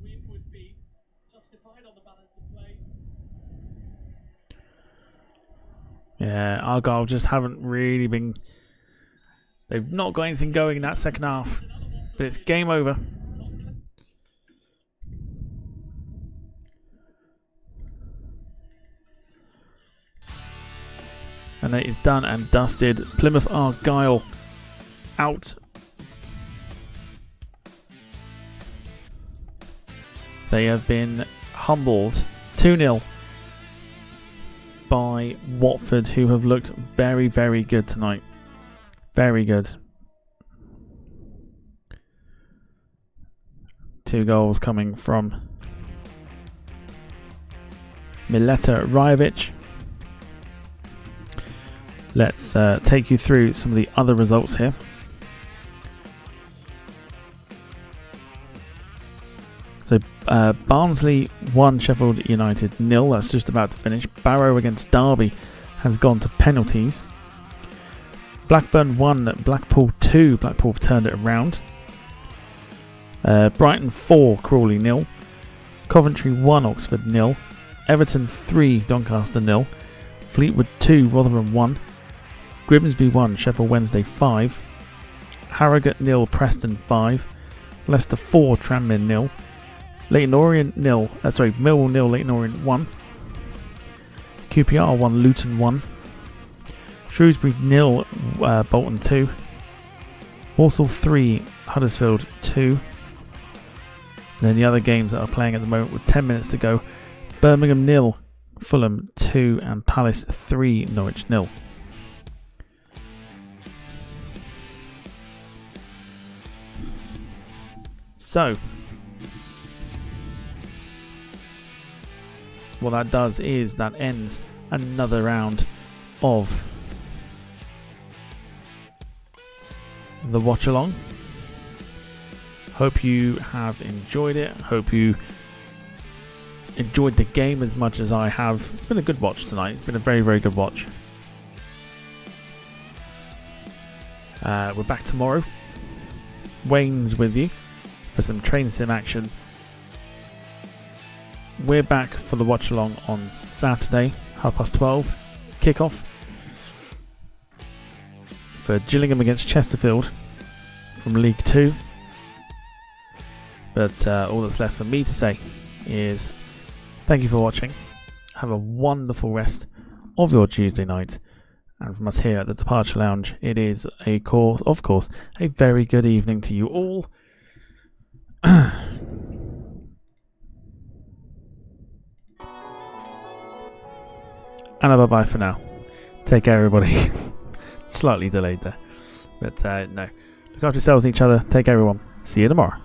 win would be justified on the balance of play. Yeah, Argyle just haven't really been... They've not got anything going in that second half. But it's game over. And it is done and dusted. Plymouth Argyle out. They have been humbled 2-0 by Watford, who have looked very, very good tonight. Very good. 2 goals coming from Mileta Rajovic. Let's take you through some of the other results here. So Barnsley 1, Sheffield United 0. That's just about to finish. Barrow against Derby has gone to penalties. Blackburn 1, Blackpool 2. Blackpool have turned it around. Brighton 4, Crawley 0. Coventry 1, Oxford 0. Everton 3, Doncaster 0. Fleetwood 2, Rotherham 1. Grimsby 1, Sheffield Wednesday 5. Harrogate 0, Preston 5. Leicester 4, Tranmere 0. Leyton Orient 0, Millwall 0, Leyton Orient 1. QPR 1, Luton 1. Shrewsbury 0, Bolton 2. Walsall 3, Huddersfield 2. And then the other games that are playing at the moment with 10 minutes to go. Birmingham 0, Fulham 2, and Palace 3, Norwich 0. So, what that does is that ends another round of the watch along. Hope you have enjoyed it. Hope you enjoyed the game as much as I have. It's been a good watch tonight. It's been a very, very good watch. We're back tomorrow. Wayne's with you for some train sim action. We're back for the watch along on Saturday, 12:30 kickoff for Gillingham against Chesterfield from League 2. But all that's left for me to say is thank you for watching. Have a wonderful rest of your Tuesday night. And from us here at the Departure Lounge, it is of course, a very good evening to you all. And a bye-bye for now. Take care, everybody. Slightly delayed there. But no. Look after yourselves and each other. Take care, everyone. See you tomorrow.